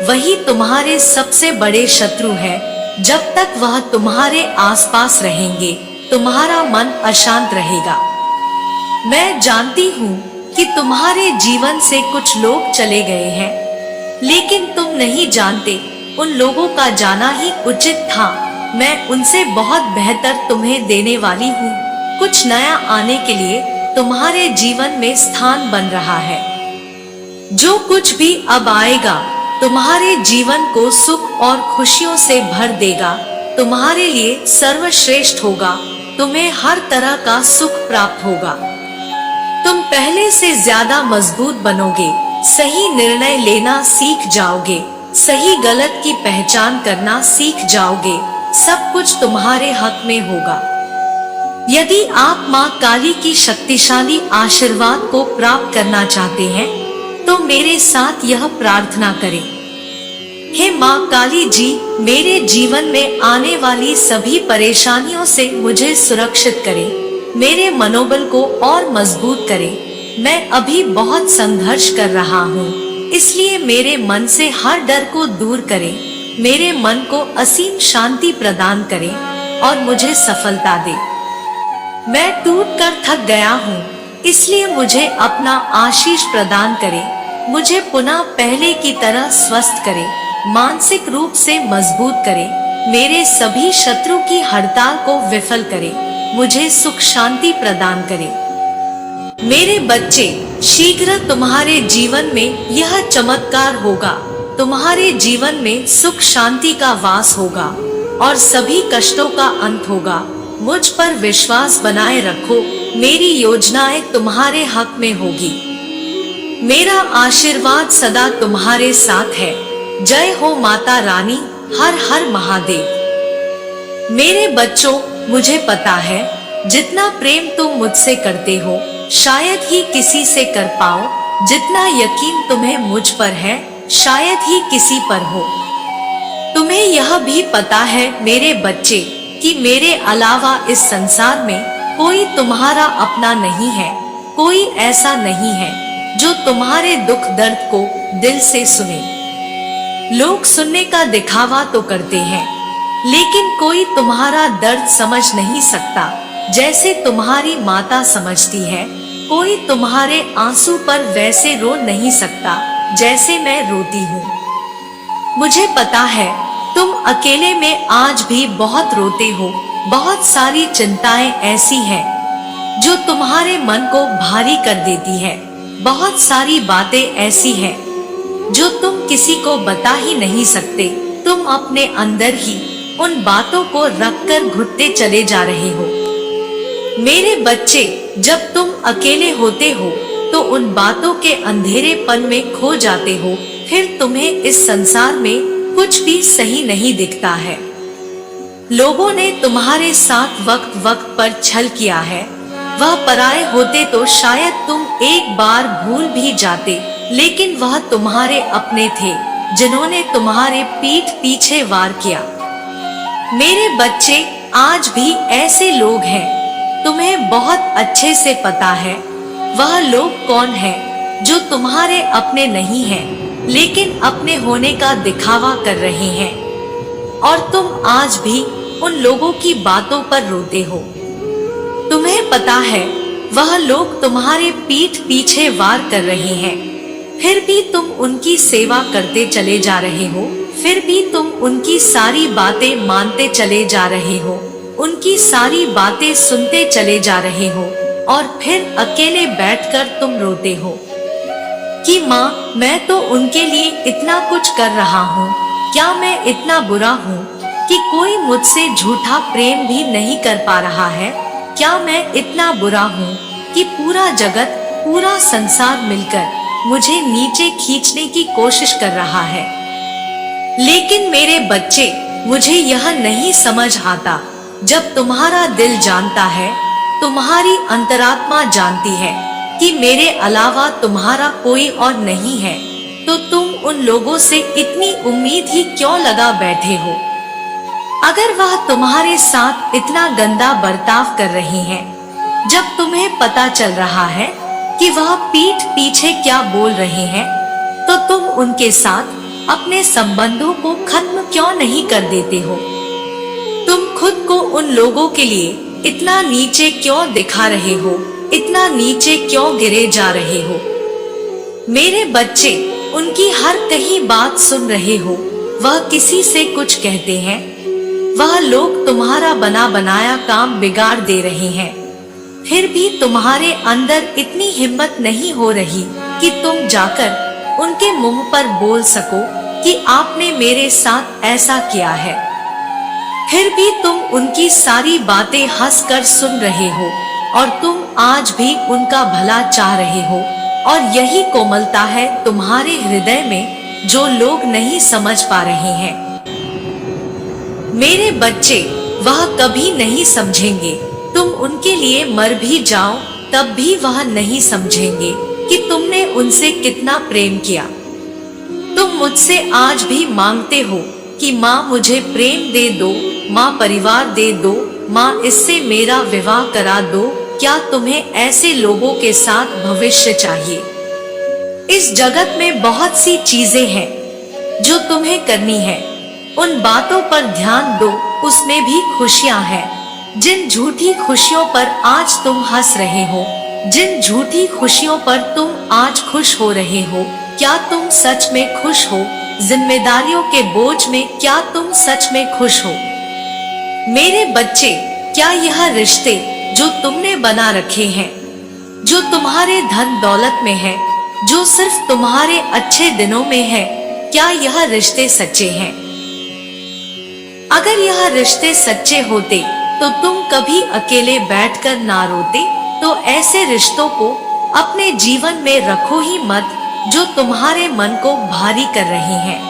वही तुम्हारे सबसे बड़े शत्रु है। जब तक वह तुम्हारे आसपास रहेंगे, तुम्हारा मन अशांत रहेगा। मैं जानती हूँ कि तुम्हारे जीवन से कुछ लोग चले गए हैं, लेकिन तुम नहीं जानते उन लोगों का जाना ही उचित था। मैं उनसे बहुत बेहतर तुम्हें देने वाली हूँ। कुछ नया आने के लिए तुम्हारे जीवन में स्थान बन रहा है। जो कुछ भी अब आएगा तुम्हारे जीवन को सुख और खुशियों से भर देगा। तुम्हारे लिए सर्वश्रेष्ठ होगा। तुम्हें हर तरह का सुख प्राप्त होगा। तुम पहले से ज्यादा मजबूत बनोगे, सही निर्णय लेना सीख जाओगे, सही गलत की पहचान करना सीख जाओगे, सब कुछ तुम्हारे हक में होगा। यदि आप माँ काली की शक्तिशाली आशीर्वाद को प्राप्त करना चाहते हैं तो मेरे साथ यह प्रार्थना करें। हे माँ काली जी, मेरे जीवन में आने वाली सभी परेशानियों से मुझे सुरक्षित करें, मेरे मनोबल को और मजबूत करें। मैं अभी बहुत संघर्ष कर रहा हूँ, इसलिए मेरे मन से हर डर को दूर करें, मेरे मन को असीम शांति प्रदान करें और मुझे सफलता दे। मैं टूट कर थक गया हूँ, इसलिए मुझे अपना आशीष प्रदान करें, मुझे पुनः पहले की तरह स्वस्थ करें, मानसिक रूप से मजबूत करें, मेरे सभी शत्रु की हड़ताल को विफल करें, मुझे सुख शांति प्रदान करें। मेरे बच्चे, शीघ्र तुम्हारे जीवन में यह चमत्कार होगा, तुम्हारे जीवन में सुख शांति का वास होगा और सभी कष्टों का अंत होगा। मुझ पर विश्वास बनाए रखो, मेरी योजनाएं तुम्हारे हक में होगी। मेरा आशीर्वाद सदा तुम्हारे साथ है। जय हो माता रानी, हर हर महादेव। मेरे बच्चों, मुझे पता है जितना प्रेम तुम मुझसे करते हो शायद ही किसी से कर पाओ, जितना यकीन तुम्हें मुझ पर है शायद ही किसी पर हो। तुम्हें यह भी पता है मेरे बच्चे कि मेरे अलावा इस संसार में कोई तुम्हारा अपना नहीं है, कोई ऐसा नहीं है जो तुम्हारे दुख दर्द को दिल से सुने। लोग सुनने का दिखावा तो करते हैं, लेकिन कोई तुम्हारा दर्द समझ नहीं सकता जैसे तुम्हारी माता समझती है। कोई तुम्हारे आंसू पर वैसे रो नहीं सकता जैसे मैं रोती हूँ। मुझे पता है तुम अकेले में आज भी बहुत रोते हो। बहुत सारी चिंताएं ऐसी हैं जो तुम्हारे मन को भारी कर देती है। बहुत सारी बातें ऐसी हैं जो तुम किसी को बता ही नहीं सकते। तुम अपने अंदर ही उन बातों को रखकर घुटते चले जा रहे हो। मेरे बच्चे, जब तुम अकेले होते हो तो उन बातों के अंधेरेपन में खो जाते हो। फिर तुम्हें इस संसार में कुछ भी सही नहीं दिखता है। लोगों ने तुम्हारे साथ वक्त वक्त पर छल किया है। वह पराये होते तो शायद तुम एक बार भूल भी जाते, लेकिन वह तुम्हारे अपने थे जिन्होंने तुम्हारे पीठ पीछे वार किया। मेरे बच्चे, आज भी ऐसे लोग हैं, तुम्हें बहुत अच्छे से पता है वह लोग कौन हैं जो तुम्हारे अपने नहीं हैं, लेकिन अपने होने का दिखावा कर रहे हैं। और तुम आज भी उन लोगों की बातों पर रोते हो। तुम्हें पता है वह लोग तुम्हारे पीठ पीछे वार कर रहे हैं, फिर भी तुम उनकी सेवा करते चले जा रहे हो। फिर भी तुम उनकी सारी बातें मानते चले जा रहे हो, उनकी सारी बातें सुनते चले जा रहे हो और फिर अकेले बैठकर तुम रोते हो कि माँ, मैं तो उनके लिए इतना कुछ कर रहा हूँ, क्या मैं इतना बुरा हूँ कि कोई मुझसे झूठा प्रेम भी नहीं कर पा रहा है? क्या मैं इतना बुरा हूँ कि पूरा जगत, पूरा संसार मिलकर मुझे नीचे खींचने की कोशिश कर रहा है? लेकिन मेरे बच्चे, मुझे यह नहीं समझ आता। जब तुम्हारा दिल जानता है, तुम्हारी अंतरात्मा जानती है कि मेरे अलावा तुम्हारा कोई और नहीं है, तो तुम उन लोगों से इतनी उम्मीद ही क्यों लगा बैठे हो? अगर वह तुम्हारे साथ इतना गंदा बर्ताव कर रहे हैं, जब तुम्हें पता चल रहा है कि वह पीठ पीछे क्या बोल रहे हैं, तो तुम उनके साथ अपने संबंधों को खत्म क्यों नहीं कर देते हो? तुम खुद को उन लोगों के लिए इतना नीचे क्यों दिखा रहे हो? इतना नीचे क्यों गिरे जा रहे हो? मेरे बच्चे, उनकी हर कहीं बात सुन रहे हो। वह किसी से कुछ कहते हैं, वह लोग तुम्हारा बना बनाया काम बिगाड़ दे रहे हैं। फिर भी तुम्हारे अंदर इतनी हिम्मत नहीं हो रही कि तुम जाकर उनके मुंह पर बोल सको कि आपने मेरे साथ ऐसा किया है। फिर भी तुम उनकी सारी बातें हंसकर सुन रहे हो और तुम आज भी उनका भला चाह रहे हो, और यही कोमलता है तुम्हारे हृदय में जो लोग नहीं समझ पा रहे हैं। मेरे बच्चे, वह कभी नहीं समझेंगे। तुम उनके लिए मर भी जाओ तब भी वह नहीं समझेंगे कि तुमने उनसे कितना प्रेम किया। तुम मुझसे आज भी मांगते हो कि माँ मुझे प्रेम दे दो, माँ परिवार दे दो, माँ इससे मेरा विवाह करा दो। क्या तुम्हें ऐसे लोगों के साथ भविष्य चाहिए? इस जगत में बहुत सी चीजें हैं जो तुम्हें करनी है, उन बातों पर ध्यान दो, उसमें भी खुशियां हैं। जिन झूठी खुशियों पर आज तुम हंस रहे हो, जिन झूठी खुशियों पर तुम आज खुश हो रहे हो, क्या तुम सच में खुश हो? जिम्मेदारियों के बोझ में क्या तुम सच में खुश हो? मेरे बच्चे, क्या यह रिश्ते जो तुमने बना रखे हैं, जो तुम्हारे धन दौलत में है, जो सिर्फ तुम्हारे अच्छे दिनों में है, क्या यह रिश्ते सच्चे हैं? अगर यह रिश्ते सच्चे होते तो तुम कभी अकेले बैठकर ना रोते। तो ऐसे रिश्तों को अपने जीवन में रखो ही मत जो तुम्हारे मन को भारी कर रहे हैं।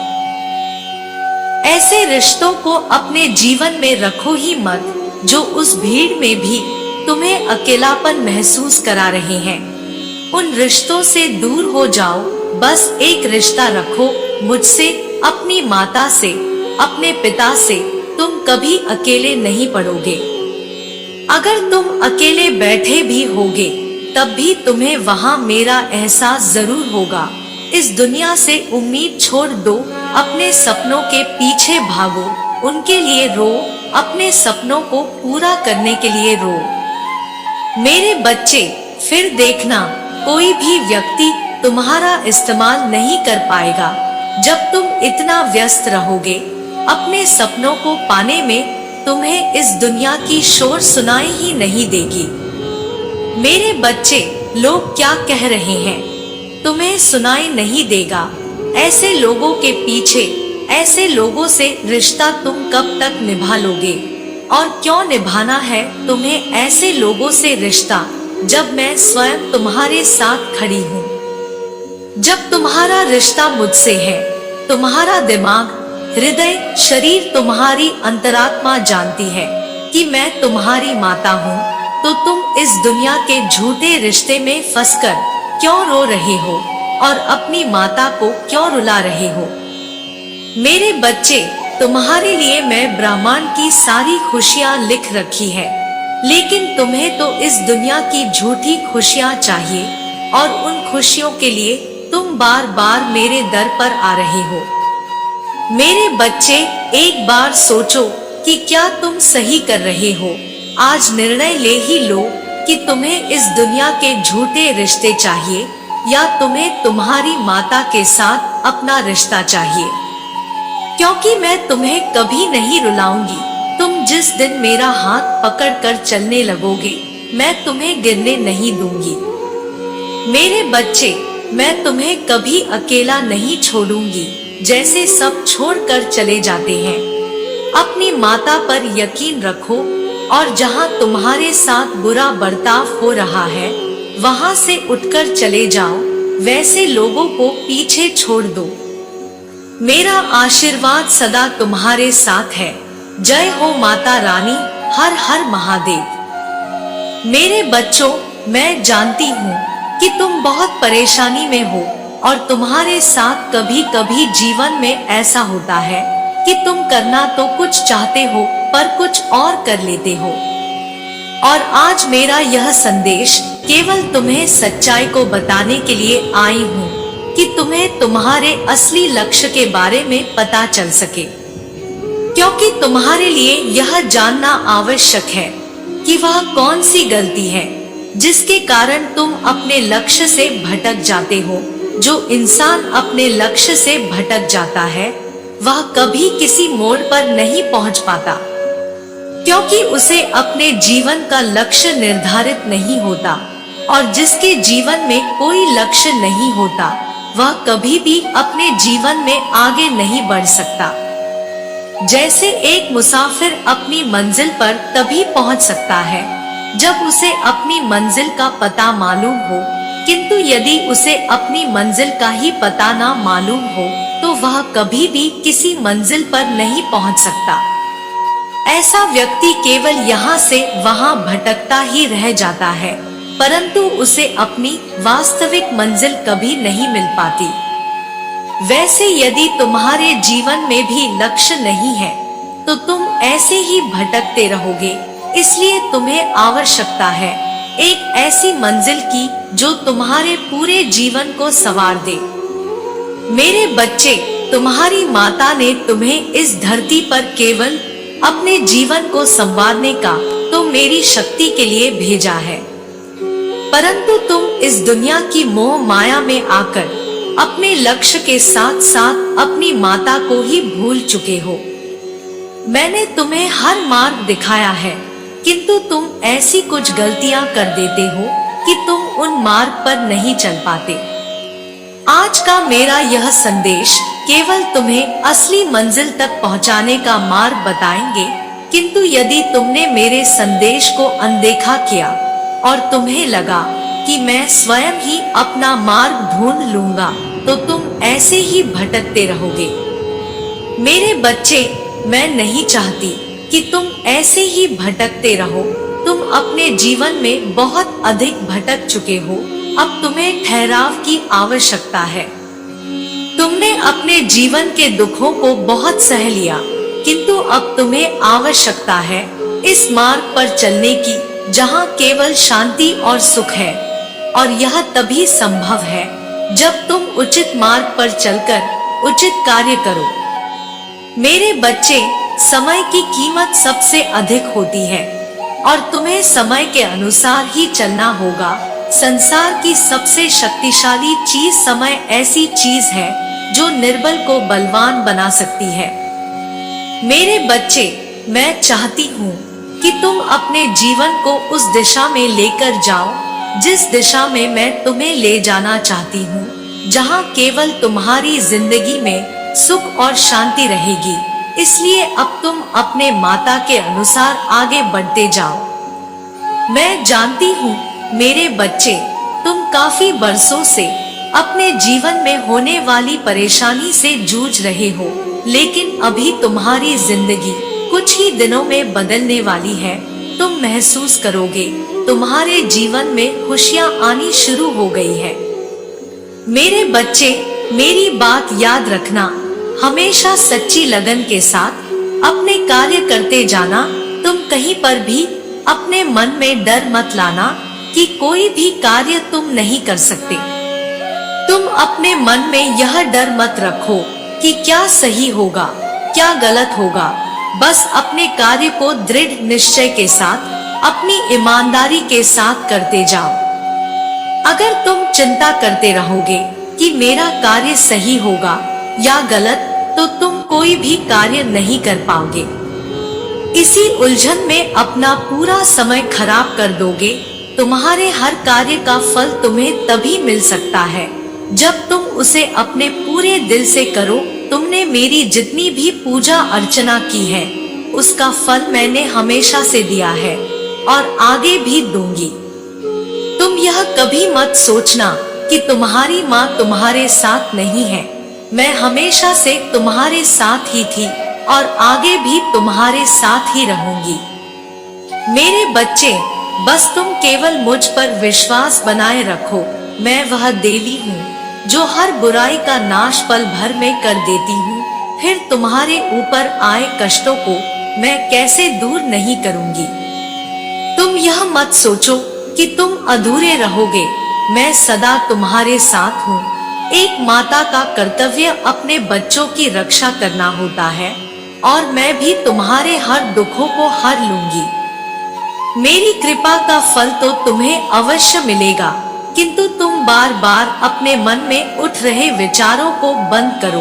ऐसे रिश्तों को अपने जीवन में रखो ही मत जो उस भीड़ में भी तुम्हें अकेलापन महसूस करा रहे हैं। उन रिश्तों से दूर हो जाओ। बस एक रिश्ता रखो मुझसे, अपनी माता से, अपने पिता से। तुम कभी अकेले नहीं पड़ोगे। अगर तुम अकेले बैठे भी होगे तब भी तुम्हें वहां मेरा एहसास जरूर होगा। इस दुनिया से उम्मीद छोड़ दो, अपने सपनों के पीछे भागो, उनके लिए रो, अपने सपनों को पूरा करने के लिए रो। मेरे बच्चे, फिर देखना कोई भी व्यक्ति तुम्हारा इस्तेमाल नहीं कर पाएगा जब तुम इतना व्यस्त रहोगे अपने सपनों को पाने में। तुम्हें इस दुनिया की शोर सुनाई ही नहीं देगी। मेरे बच्चे, लोग क्या कह रहे हैं तुम्हें सुनाई नहीं देगा। ऐसे लोगों के पीछे, ऐसे लोगों से रिश्ता तुम कब तक निभा लोगे? और क्यों निभाना है तुम्हें ऐसे लोगों से रिश्ता, जब मैं स्वयं तुम्हारे साथ खड़ी हूँ? जब तुम्हारा रिश्ता मुझसे है, तुम्हारा दिमाग, हृदय, शरीर, तुम्हारी अंतरात्मा जानती है कि मैं तुम्हारी माता हूँ, तो तुम इस दुनिया के झूठे रिश्ते में फंसकर क्यों रो रहे हो और अपनी माता को क्यों रुला रहे हो? मेरे बच्चे, तुम्हारे लिए मैं ब्रह्मांड की सारी खुशियाँ लिख रखी है, लेकिन तुम्हें तो इस दुनिया की झूठी खुशियाँ चाहिए, और उन खुशियों के लिए तुम बार बार मेरे दर पर आ रहे हो। मेरे बच्चे, एक बार सोचो कि क्या तुम सही कर रहे हो। आज निर्णय ले ही लो कि तुम्हें इस दुनिया के झूठे रिश्ते चाहिए या तुम्हें तुम्हारी माता के साथ अपना रिश्ता चाहिए। क्योंकि मैं तुम्हें कभी नहीं रुलाऊंगी। तुम जिस दिन मेरा हाथ पकड़कर चलने लगोगे, मैं तुम्हें गिरने नहीं दूंगी। मेरे बच्चे, मैं तुम्हें कभी अकेला नहीं छोड़ूंगी जैसे सब छोड़कर चले जाते हैं। अपनी माता पर यकीन रखो, और जहां तुम्हारे साथ बुरा बर्ताव हो रहा है वहां से उठकर चले जाओ। वैसे लोगों को पीछे छोड़ दो। मेरा आशीर्वाद सदा तुम्हारे साथ है। जय हो माता रानी। हर हर महादेव। मेरे बच्चों, मैं जानती हूँ कि तुम बहुत परेशानी में हो, और तुम्हारे साथ कभी कभी जीवन में ऐसा होता है कि तुम करना तो कुछ चाहते हो पर कुछ और कर लेते हो। और आज मेरा यह संदेश केवल तुम्हें सच्चाई को बताने के लिए आई हूँ कि तुम्हें तुम्हारे असली लक्ष्य के बारे में पता चल सके। क्योंकि तुम्हारे लिए यह जानना आवश्यक है कि वह कौन सी गलती है जिसके कारण तुम अपने लक्ष्य से भटक जाते हो। जो इंसान अपने लक्ष्य से भटक जाता है वह कभी किसी मोड़ पर नहीं पहुंच पाता, क्योंकि उसे अपने जीवन का लक्ष्य निर्धारित नहीं होता। और जिसके जीवन में कोई लक्ष्य नहीं होता वह कभी भी अपने जीवन में आगे नहीं बढ़ सकता। जैसे एक मुसाफिर अपनी मंजिल पर तभी पहुंच सकता है जब उसे अपनी मंजिल का पता मालूम हो, किंतु यदि उसे अपनी मंजिल का ही पता ना मालूम हो तो वह कभी भी किसी मंजिल पर नहीं पहुंच सकता। ऐसा व्यक्ति केवल यहाँ से वहाँ भटकता ही रह जाता है, परंतु उसे अपनी वास्तविक मंजिल कभी नहीं मिल पाती। वैसे यदि तुम्हारे जीवन में भी लक्ष्य नहीं है तो तुम ऐसे ही भटकते रहोगे। इसलिए तुम्हें आवश्यकता है एक ऐसी मंजिल की जो तुम्हारे पूरे जीवन को संवार दे। मेरे बच्चे, तुम्हारी माता ने तुम्हें इस धरती पर केवल अपने जीवन को संवारने का तो मेरी शक्ति के लिए भेजा है, परंतु तुम इस दुनिया की मोह माया में आकर अपने लक्ष्य के साथ साथ अपनी माता को ही भूल चुके हो। मैंने तुम्हें हर मार्ग दिखाया है, किंतु तुम ऐसी कुछ गलतियां कर देते हो कि तुम उन मार्ग पर नहीं चल पाते। आज का मेरा यह संदेश केवल तुम्हें असली मंजिल तक पहुंचाने का मार्ग बताएंगे, किंतु यदि तुमने मेरे संदेश को अनदेखा किया और तुम्हें लगा कि मैं स्वयं ही अपना मार्ग ढूंढ लूंगा तो तुम ऐसे ही भटकते रहोगे। मेरे बच्चे, मैं नहीं चाहती कि तुम ऐसे ही भटकते रहो। तुम अपने जीवन में बहुत अधिक भटक चुके हो, अब तुम्हें ठहराव की आवश्यकता है। तुमने अपने जीवन के दुखों को बहुत सह लिया, किंतु अब तुम्हें आवश्यकता है इस मार्ग पर चलने की जहाँ केवल शांति और सुख है, और यह तभी संभव है जब तुम उचित मार्ग पर चलकर उचित कार्य करो। मेरे बच्चे, समय की कीमत सबसे अधिक होती है और तुम्हें समय के अनुसार ही चलना होगा। संसार की सबसे शक्तिशाली चीज समय ऐसी चीज है जो निर्बल को बलवान बना सकती है। मेरे बच्चे, मैं चाहती हूँ कि तुम अपने जीवन को उस दिशा में लेकर जाओ जिस दिशा में मैं तुम्हें ले जाना चाहती हूँ, जहाँ केवल तुम्हारी जिंदगी में सुख और शांति रहेगी। इसलिए अब तुम अपने माता के अनुसार आगे बढ़ते जाओ। मैं जानती हूँ मेरे बच्चे, तुम काफी बरसों से अपने जीवन में होने वाली परेशानी से जूझ रहे हो, लेकिन अभी तुम्हारी जिंदगी कुछ ही दिनों में बदलने वाली है। तुम महसूस करोगे तुम्हारे जीवन में खुशियाँ आनी शुरू हो गई है। मेरे बच्चे, मेरी बात याद रखना, हमेशा सच्ची लगन के साथ अपने कार्य करते जाना। तुम कहीं पर भी अपने मन में डर मत लाना कि कोई भी कार्य तुम नहीं कर सकते। तुम अपने मन में यह डर मत रखो कि क्या सही होगा, क्या गलत होगा। बस अपने कार्य को दृढ़ निश्चय के साथ, अपनी ईमानदारी के साथ करते जाओ। अगर तुम चिंता करते रहोगे कि मेरा कार्य सही होगा या गलत, तो तुम कोई भी कार्य नहीं कर पाओगे। इसी उलझन में अपना पूरा समय खराब कर दोगे। तुम्हारे हर कार्य का फल तुम्हें तभी मिल सकता है जब तुम उसे अपने पूरे दिल से करो। तुमने मेरी जितनी भी पूजा अर्चना की है उसका फल मैंने हमेशा से दिया है और आगे भी दूंगी। तुम यह कभी मत सोचना कि तुम्हारी माँ तुम्हारे साथ नहीं है। मैं हमेशा से तुम्हारे साथ ही थी और आगे भी तुम्हारे साथ ही रहूंगी। मेरे बच्चे, बस तुम केवल मुझ पर विश्वास बनाए रखो। मैं वह देवी हूँ जो हर बुराई का नाश पल भर में कर देती हूँ। फिर तुम्हारे ऊपर आए कष्टों को मैं कैसे दूर नहीं करूँगी। तुम यह मत सोचो कि तुम अधूरे रहोगे। मैं सदा तुम्हारे साथ हूँ। एक माता का कर्तव्य अपने बच्चों की रक्षा करना होता है और मैं भी तुम्हारे हर दुखों को हर लूंगी। मेरी कृपा का फल तो तुम्हें अवश्य मिलेगा, किंतु तुम बार बार अपने मन में उठ रहे विचारों को बंद करो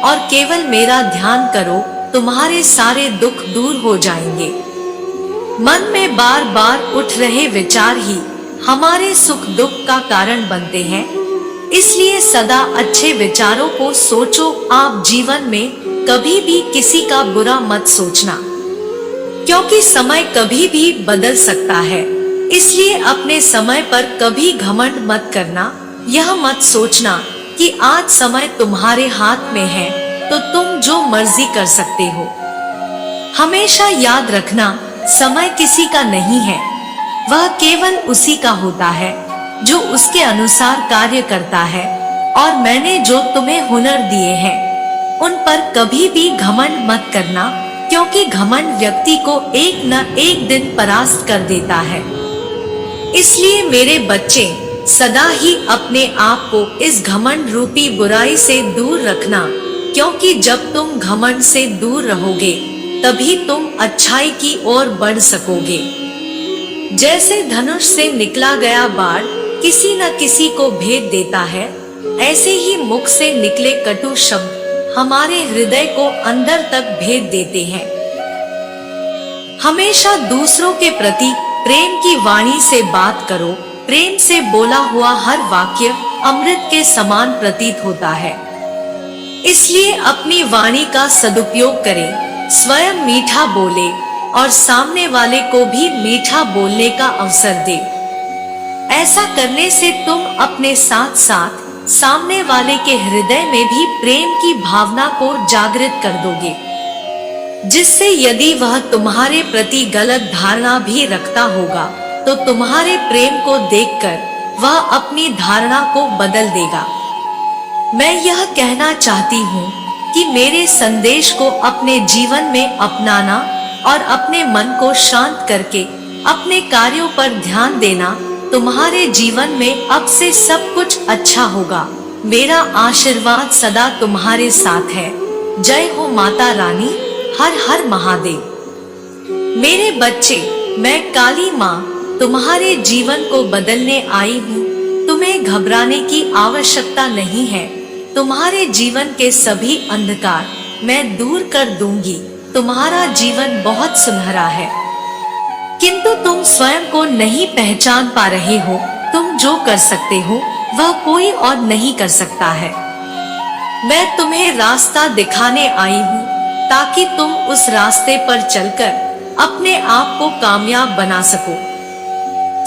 और केवल मेरा ध्यान करो। तुम्हारे सारे दुख दूर हो जाएंगे। मन में बार बार उठ रहे विचार ही हमारे सुख दुख का कारण बनते हैं। इसलिए सदा अच्छे विचारों को सोचो। आप जीवन में कभी भी किसी का बुरा मत सोचना, क्योंकि समय कभी भी बदल सकता है। इसलिए अपने समय पर कभी घमंड मत करना। यह मत सोचना कि आज समय तुम्हारे हाथ में है तो तुम जो मर्जी कर सकते हो। हमेशा याद रखना, समय किसी का नहीं है, वह केवल उसी का होता है जो उसके अनुसार कार्य करता है। और मैंने जो तुम्हें हुनर दिए हैं उन पर कभी भी घमंड मत करना, क्योंकि घमंड व्यक्ति को एक न एक दिन परास्त कर देता है। इसलिए मेरे बच्चे, सदा ही अपने आप को इस घमंड रूपी बुराई से दूर रखना, क्योंकि जब तुम घमंड से दूर रहोगे तभी तुम अच्छाई की ओर बढ़ सकोगे। जैसे धनुष से निकला गया बाण किसी न किसी को भेद देता है, ऐसे ही मुख से निकले कटु शब्द हमारे हृदय को अंदर तक भेद देते हैं। हमेशा दूसरों के प्रति प्रेम की वाणी से बात करो। प्रेम से बोला हुआ हर वाक्य अमृत के समान प्रतीत होता है। इसलिए अपनी वाणी का सदुपयोग करें, स्वयं मीठा बोले और सामने वाले को भी मीठा बोलने का अवसर दे। ऐसा करने से तुम अपने साथ साथ सामने वाले के हृदय में भी प्रेम की भावना को जागृत कर दोगे, जिससे यदि वह तुम्हारे प्रति गलत धारणा भी रखता होगा तो तुम्हारे प्रेम को देखकर वह अपनी धारणा को बदल देगा। मैं यह कहना चाहती हूँ कि मेरे संदेश को अपने जीवन में अपनाना और अपने मन को शांत करके अपने कार्यों पर ध्यान देना। तुम्हारे जीवन में अब से सब कुछ अच्छा होगा। मेरा आशीर्वाद सदा तुम्हारे साथ है। जय हो माता रानी। हर हर महादेव। मेरे बच्चे, मैं काली माँ तुम्हारे जीवन को बदलने आई हूँ। तुम्हें घबराने की आवश्यकता नहीं है। तुम्हारे जीवन के सभी अंधकार मैं दूर कर दूंगी। तुम्हारा जीवन बहुत सुनहरा है, किंतु तुम स्वयं को नहीं पहचान पा रहे हो। तुम जो कर सकते हो वह कोई और नहीं कर सकता है। मैं तुम्हें रास्ता दिखाने आई हूँ ताकि तुम उस रास्ते पर चलकर अपने आप को कामयाब बना सको।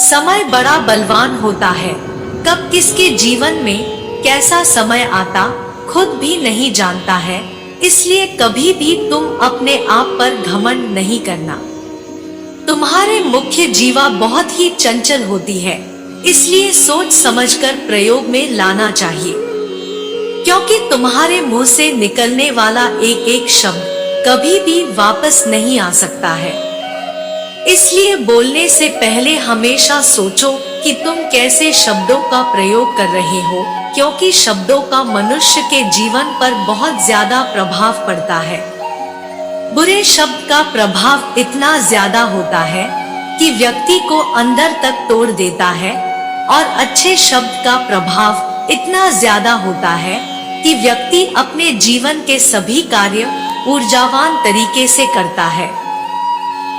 समय बड़ा बलवान होता है। कब किसके जीवन में कैसा समय आता खुद भी नहीं जानता है। इसलिए कभी भी तुम अपने आप पर घमंड नहीं करना। तुम्हारे मुख्य जीवा बहुत ही चंचल होती है, इसलिए सोच समझकर प्रयोग में लाना चाहिए, क्योंकि तुम्हारे मुंह से निकलने वाला एक एक शब्द कभी भी वापस नहीं आ सकता है। इसलिए बोलने से पहले हमेशा सोचो कि तुम कैसे शब्दों का प्रयोग कर रहे हो, क्योंकि शब्दों का मनुष्य के जीवन पर बहुत ज्यादा प्रभाव पड़ता है। बुरे शब्द का प्रभाव इतना ज्यादा होता है कि व्यक्ति को अंदर तक तोड़ देता है, और अच्छे शब्द का प्रभाव इतना ज्यादा होता है कि व्यक्ति अपने जीवन के सभी कार्य ऊर्जावान तरीके से करता है।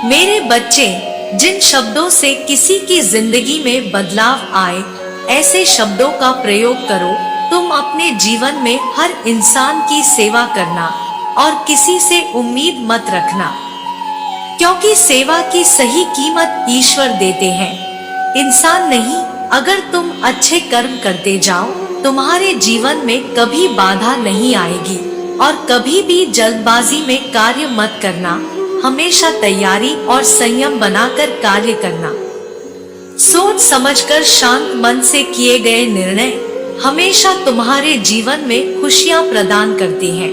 मेरे बच्चे, जिन शब्दों से किसी की जिंदगी में बदलाव आए, ऐसे शब्दों का प्रयोग करो। तुम अपने जीवन में हर इंसान की सेवा करना और किसी से उम्मीद मत रखना, क्योंकि सेवा की सही कीमत ईश्वर देते हैं, इंसान नहीं। अगर तुम अच्छे कर्म करते जाओ, तुम्हारे जीवन में कभी बाधा नहीं आएगी। और कभी भी जल्दबाजी में कार्य मत करना। हमेशा तैयारी और संयम बनाकर कार्य करना। सोच समझकर शांत मन से किए गए निर्णय हमेशा तुम्हारे जीवन में खुशियां प्रदान करते हैं।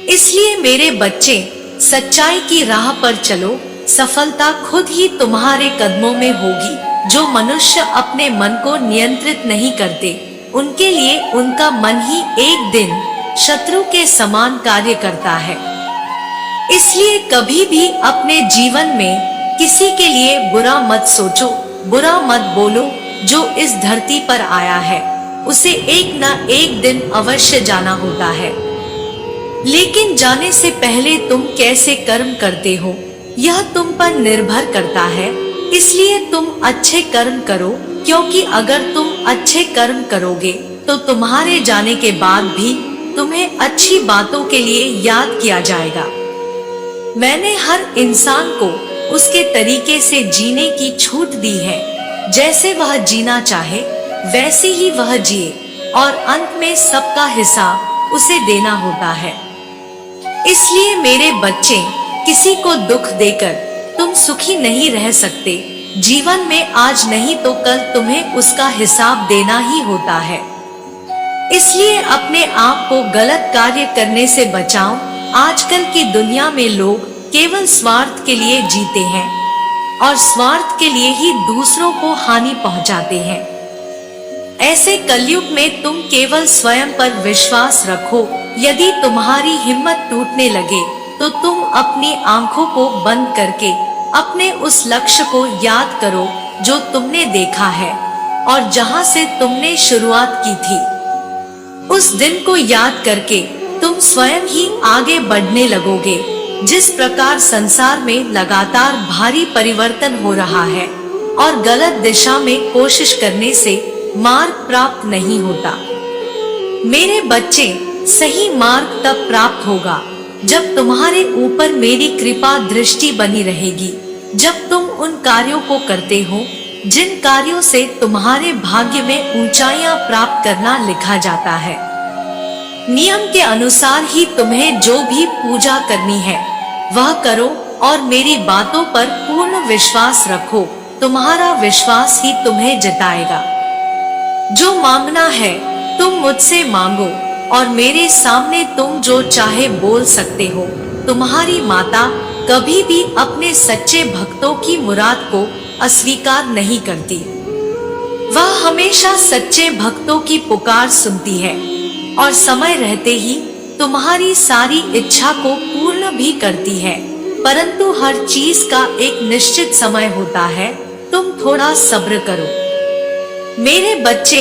इसलिए मेरे बच्चे, सच्चाई की राह पर चलो। सफलता खुद ही तुम्हारे कदमों में होगी। जो मनुष्य अपने मन को नियंत्रित नहीं करते, उनके लिए उनका मन ही एक दिन शत्रु के समान कार्य करता है। इसलिए कभी भी अपने जीवन में किसी के लिए बुरा मत सोचो, बुरा मत बोलो। जो इस धरती पर आया है उसे एक न एक दिन अवश्य जाना होता है, लेकिन जाने से पहले तुम कैसे कर्म करते हो यह तुम पर निर्भर करता है। इसलिए तुम अच्छे कर्म करो, क्योंकि अगर तुम अच्छे कर्म करोगे तो तुम्हारे जाने के बाद भी तुम्हें अच्छी बातों के लिए याद किया जाएगा। मैंने हर इंसान को उसके तरीके से जीने की छूट दी है। जैसे वह जीना चाहे वैसे ही वह जिए और अंत में सबका हिसाब उसे देना होता है। इसलिए मेरे बच्चे, किसी को दुख देकर तुम सुखी नहीं रह सकते। जीवन में आज नहीं तो कल तुम्हें उसका हिसाब देना ही होता है। इसलिए अपने आप को गलत कार्य करने से बचाओ। आजकल की दुनिया में लोग केवल स्वार्थ के लिए जीते हैं और स्वार्थ के लिए ही दूसरों को हानि पहुंचाते हैं। ऐसे कलयुग में तुम केवल स्वयं पर विश्वास रखो। यदि तुम्हारी हिम्मत टूटने लगे तो तुम अपनी आंखों को बंद करके अपने उस लक्ष्य को याद करो जो तुमने देखा है और जहां से तुमने शुरुआत की थी। उस दिन को याद करके तुम स्वयं ही आगे बढ़ने लगोगे। जिस प्रकार संसार में लगातार भारी परिवर्तन हो रहा है और गलत दिशा में कोशिश करने से मार्ग प्राप्त नहीं होता। मेरे बच्चे, सही मार्ग तब प्राप्त होगा जब तुम्हारे ऊपर मेरी कृपा दृष्टि बनी रहेगी। जब तुम उन कार्यों को करते हो जिन कार्यों से तुम्हारे भाग्य में ऊंचाइयां प्राप्त करना लिखा जाता है। नियम के अनुसार ही तुम्हें जो भी पूजा करनी है वह करो और मेरी बातों पर पूर्ण विश्वास रखो। तुम्हारा विश्वास ही तुम्हें जिताएगा। जो मांगना है तुम मुझसे मांगो और मेरे सामने तुम जो चाहे बोल सकते हो। तुम्हारी माता कभी भी अपने सच्चे भक्तों की मुराद को अस्वीकार नहीं करती। वह हमेशा सच्चे भक्तों की पुकार सुनती है और समय रहते ही तुम्हारी सारी इच्छा को पूर्ण भी करती है। परंतु हर चीज का एक निश्चित समय होता है। तुम थोड़ा सब्र करो। मेरे बच्चे,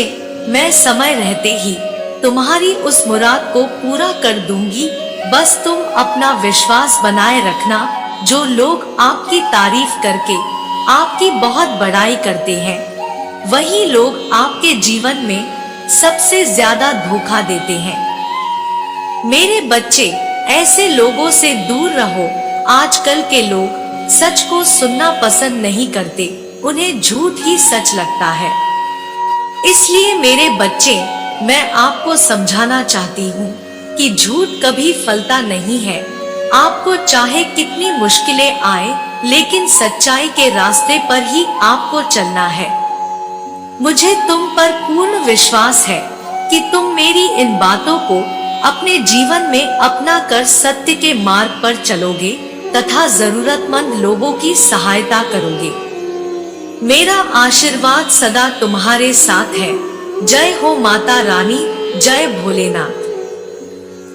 मैं समय रहते ही तुम्हारी उस मुराद को पूरा कर दूंगी। बस तुम अपना विश्वास बनाए रखना। जो लोग आपकी तारीफ करके आपकी बहुत बड़ाई करते हैं, वही लोग आपके जीवन में सबसे ज्यादा धोखा देते हैं। मेरे बच्चे, ऐसे लोगों से दूर रहो। आजकल के लोग सच को सुनना पसंद नहीं करते, उन्हें झूठ ही सच लगता है। इसलिए मेरे बच्चे, मैं आपको समझाना चाहती हूँ कि झूठ कभी फलता नहीं है। आपको चाहे कितनी मुश्किलें आए, लेकिन सच्चाई के रास्ते पर ही आपको चलना है। मुझे तुम पर पूर्ण विश्वास है कि तुम मेरी इन बातों को अपने जीवन में अपना कर सत्य के मार्ग पर चलोगे तथा जरूरतमंद लोगों की सहायता करोगे। मेरा आशीर्वाद सदा तुम्हारे साथ है। जय हो माता रानी, जय भोलेनाथ।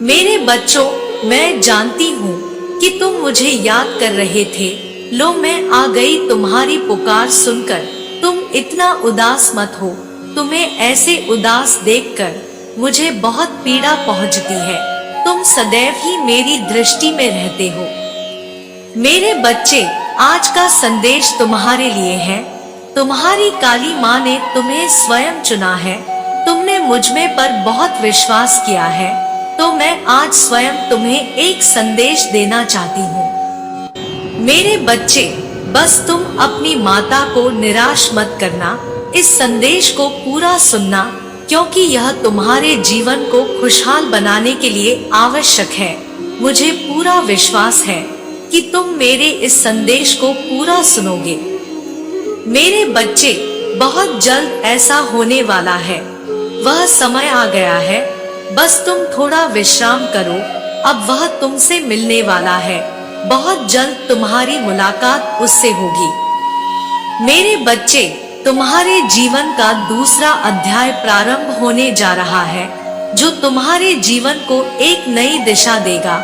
मेरे बच्चों, मैं जानती हूँ कि तुम मुझे याद कर रहे थे। लो, मैं आ गई तुम्हारी पुकार सुनकर। तुम इतना उदास मत हो। तुम्हें ऐसे उदास देखकर मुझे बहुत पीड़ा पहुंचती है। तुम सदैव ही मेरी दृष्टि में रहते हो। मेरे बच्चे, आज का संदेश तुम्हारे लिए है। तुम्हारी काली माँ ने तुम्हें स्वयं चुना है। तुमने मुझ में पर बहुत विश्वास किया है, तो मैं आज स्वयं तुम्हें एक संदेश देना चाहती हूँ। मेरे बच्चे, बस तुम अपनी माता को निराश मत करना। इस संदेश को पूरा सुनना, क्योंकि यह तुम्हारे जीवन को खुशहाल बनाने के लिए आवश्यक है। मुझे पूरा विश्वास है कि तुम मेरे इस संदेश को पूरा सुनोगे। मेरे बच्चे, बहुत जल्द ऐसा होने वाला है। वह समय आ गया है। बस तुम थोड़ा विश्राम करो। अब वह तुमसे मिलने वाला है। बहुत जल्द तुम्हारी मुलाकात उससे होगी। मेरे बच्चे, तुम्हारे जीवन का दूसरा अध्याय प्रारंभ होने जा रहा है, जो तुम्हारे जीवन को एक नई दिशा देगा।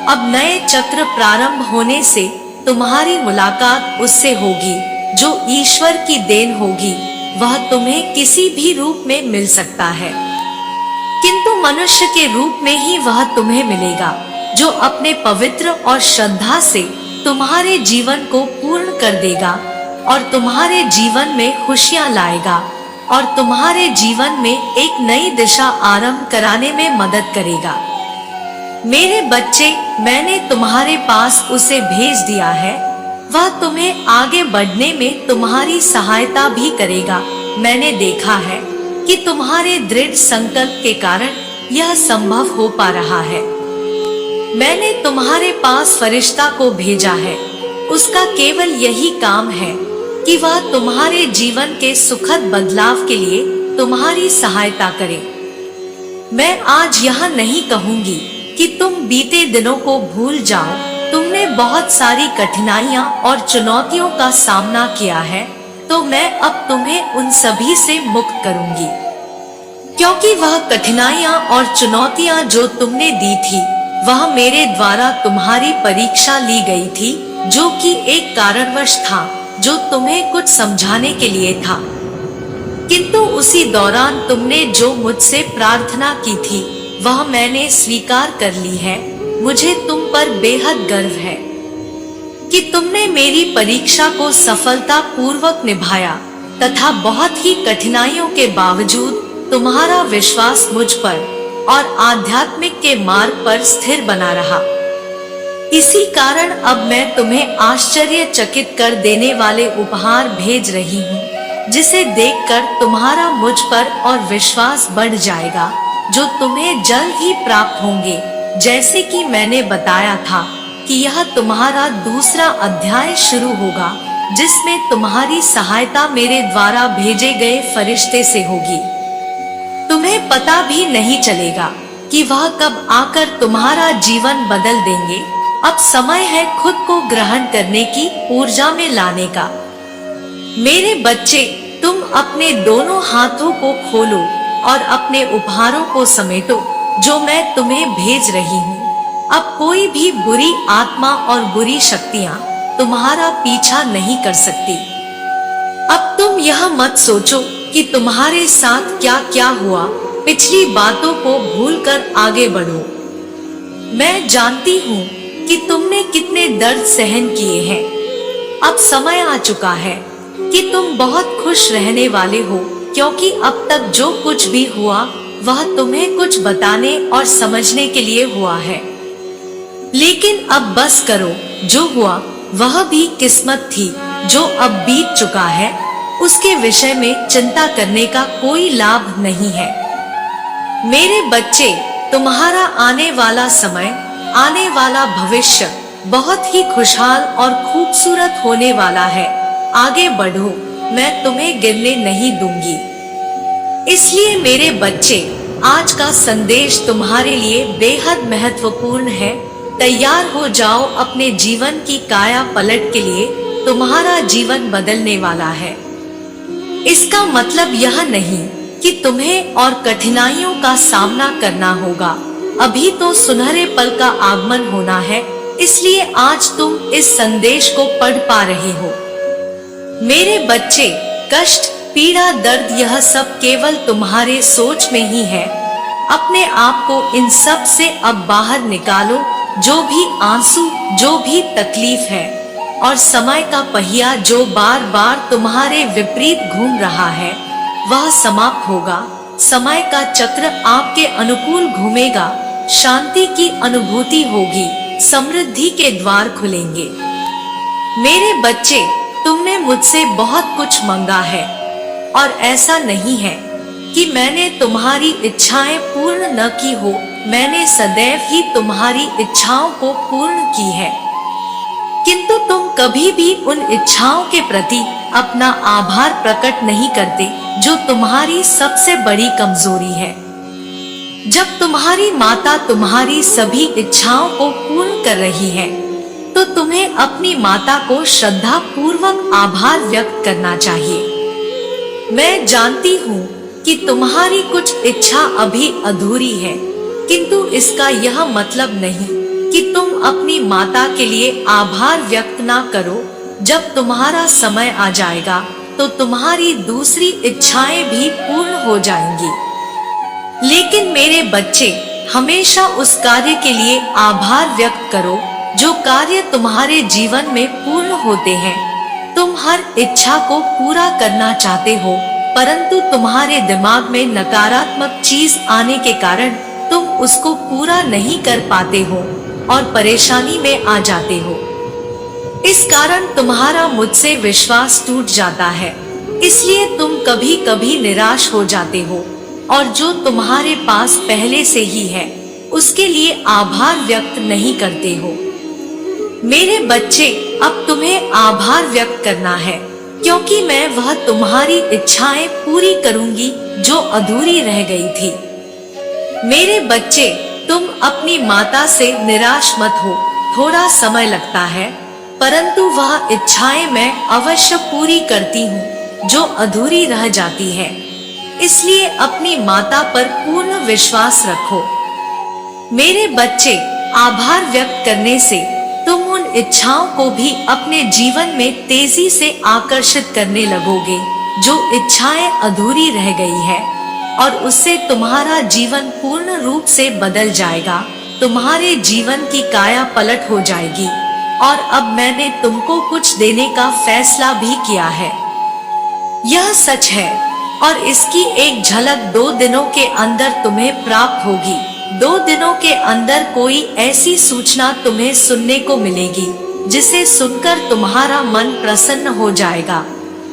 अब नए चक्र प्रारंभ होने से तुम्हारी मुलाकात उससे होगी, जो ईश्वर की देन होगी। वह तुम्हें किसी भी रूप में मिल सकता है, किंतु मनुष्य के रूप में ही वह तुम्हें मिलेगा, जो अपने पवित्र और श्रद्धा से तुम्हारे जीवन को पूर्ण कर देगा और तुम्हारे जीवन में खुशियां लाएगा और तुम्हारे जीवन में एक नई दिशा आरंभ कराने में मदद करेगा। मेरे बच्चे, मैंने तुम्हारे पास उसे भेज दिया है। वह तुम्हें आगे बढ़ने में तुम्हारी सहायता भी करेगा। मैंने देखा है कि तुम्हारे दृढ़ संकल्प के कारण यह संभव हो पा रहा है। मैंने तुम्हारे पास फरिश्ता को भेजा है। उसका केवल यही काम है कि वह तुम्हारे जीवन के सुखद बदलाव के लिए तुम्हारी सहायता करे। मैं आज यह नहीं कहूंगी कि तुम बीते दिनों को भूल जाओ। तुमने बहुत सारी कठिनाइयां और चुनौतियों का सामना किया है, तो मैं अब तुम्हें उन सभी से मुक्त करूंगी, क्योंकि वह कठिनाइयां और चुनौतियां जो तुमने दी थी, वह मेरे द्वारा तुम्हारी परीक्षा ली गई थी, जो कि एक कारणवश था जो तुम्हें कुछ समझाने के लिए था। किंतु उसी दौरान तुमने जो मुझसे प्रार्थना की थी वह मैंने स्वीकार कर ली है। मुझे तुम पर बेहद गर्व है कि तुमने मेरी परीक्षा को सफलता पूर्वक निभाया तथा बहुत ही कठिनाइयों के बावजूद तुम्हारा विश्वास मुझ पर और आध्यात्मिक के मार्ग पर स्थिर बना रहा। इसी कारण अब मैं तुम्हें आश्चर्यचकित कर देने वाले उपहार भेज रही हूँ, जिसे देखकर तुम्हारा मुझ पर और विश्वास बढ़ जाएगा, जो तुम्हें जल्द ही प्राप्त होंगे। जैसे कि मैंने बताया था कि यह तुम्हारा दूसरा अध्याय शुरू होगा, जिसमें तुम्हारी सहायता मेरे द्वारा भेजे गए फरिश्ते से होगी। तुम्हें पता भी नहीं चलेगा कि वह कब आकर तुम्हारा जीवन बदल देंगे। अब समय है खुद को ग्रहण करने की ऊर्जा में लाने का। मेरे बच्चे, तुम अपने दोनों हाथों को खोलो और अपने उपहारों को समेटो जो मैं तुम्हें भेज रही हूँ। अब कोई भी बुरी आत्मा और बुरी शक्तियाँ तुम्हारा पीछा नहीं कर सकती। अब तुम यह मत सोचो कि तुम्हारे साथ क्या क्या हुआ। पिछली बातों को भूलकर आगे बढ़ो। मैं जानती हूँ कि तुमने कितने दर्द सहन किए हैं। अब समय आ चुका है कि तुम बहुत खुश रहने वाले हो, क्योंकि अब तक जो कुछ भी हुआ वह तुम्हें कुछ बताने और समझने के लिए हुआ है। लेकिन अब बस करो। जो हुआ वह भी किस्मत थी। जो अब बीत चुका है उसके विषय में चिंता करने का कोई लाभ नहीं है। मेरे बच्चे, तुम्हारा आने वाला समय, आने वाला भविष्य बहुत ही खुशहाल और खूबसूरत होने वाला है। आगे बढ़ो, मैं तुम्हें गिरने नहीं दूंगी। इसलिए मेरे बच्चे, आज का संदेश तुम्हारे लिए बेहद महत्वपूर्ण है। तैयार हो जाओ अपने जीवन की काया पलट के लिए। तुम्हारा जीवन बदलने वाला है। इसका मतलब यह नहीं कि तुम्हें और कठिनाइयों का सामना करना होगा। अभी तो सुनहरे पल का आगमन होना है, इसलिए आज तुम इस संदेश को पढ़ पा रहे हो। मेरे बच्चे, कष्ट, पीड़ा, दर्द, यह सब केवल तुम्हारे सोच में ही है। अपने आप को इन सब से अब बाहर निकालो। जो भी आंसू, जो भी तकलीफ है और समय का पहिया जो बार बार तुम्हारे विपरीत घूम रहा है, वह समाप्त होगा। समय का चक्र आपके अनुकूल घूमेगा। शांति की अनुभूति होगी। समृद्धि के द्वार खुलेंगे। मेरे बच्चे, तुमने मुझसे बहुत कुछ मांगा है और ऐसा नहीं है कि मैंने तुम्हारी इच्छाएं पूर्ण न की हो। मैंने सदैव ही तुम्हारी इच्छाओं को पूर्ण की है, किंतु तुम कभी भी उन इच्छाओं के प्रति अपना आभार प्रकट नहीं करते, जो तुम्हारी सबसे बड़ी कमजोरी है। जब तुम्हारी माता तुम्हारी सभी इच्छाओं को पूर्ण कर रही है, तो तुम्हें अपनी माता को श्रद्धा पूर्वक आभार व्यक्त करना चाहिए। मैं जानती हूँ कि तुम्हारी कुछ इच्छा अभी अधूरी है, किंतु इसका यह मतलब नहीं कि तुम अपनी माता के लिए आभार व्यक्त ना करो। जब तुम्हारा समय आ जाएगा तो तुम्हारी दूसरी इच्छाएं भी पूर्ण हो जाएंगी। लेकिन मेरे बच्चे, हमेशा उस कार्य के लिए आभार व्यक्त करो जो कार्य तुम्हारे जीवन में पूर्ण होते हैं। तुम हर इच्छा को पूरा करना चाहते हो, परंतु तुम्हारे दिमाग में नकारात्मक चीज आने के कारण तुम उसको पूरा नहीं कर पाते हो और परेशानी में आ जाते हो। इस कारण तुम्हारा मुझसे विश्वास टूट जाता है, इसलिए तुम कभी कभी निराश हो जाते हो और जो तुम्हारे पास पहले से ही है उसके लिए आभार व्यक्त नहीं करते हो। मेरे बच्चे, अब तुम्हें आभार व्यक्त करना है, क्योंकि मैं वह तुम्हारी इच्छाएं पूरी करूंगी जो अधूरी रह गई थी। मेरे बच्चे, तुम अपनी माता से निराश मत हो। थोड़ा समय लगता है, परंतु वह इच्छाएं मैं अवश्य पूरी करती हूँ जो अधूरी रह जाती है। इसलिए अपनी माता पर पूर्ण विश्वास रखो। मेरे बच्चे, आभार व्यक्त करने से तुम उन इच्छाओं को भी अपने जीवन में तेजी से आकर्षित करने लगोगे जो इच्छाएं अधूरी रह गई है, और उससे तुम्हारा जीवन पूर्ण रूप से बदल जाएगा। तुम्हारे जीवन की काया पलट हो जाएगी। और अब मैंने तुमको कुछ देने का फैसला भी किया है। यह सच है और इसकी एक झलक 2 दिनों के अंदर तुम्हें प्राप्त होगी। 2 दिनों के अंदर कोई ऐसी सूचना तुम्हें सुनने को मिलेगी जिसे सुनकर तुम्हारा मन प्रसन्न हो जाएगा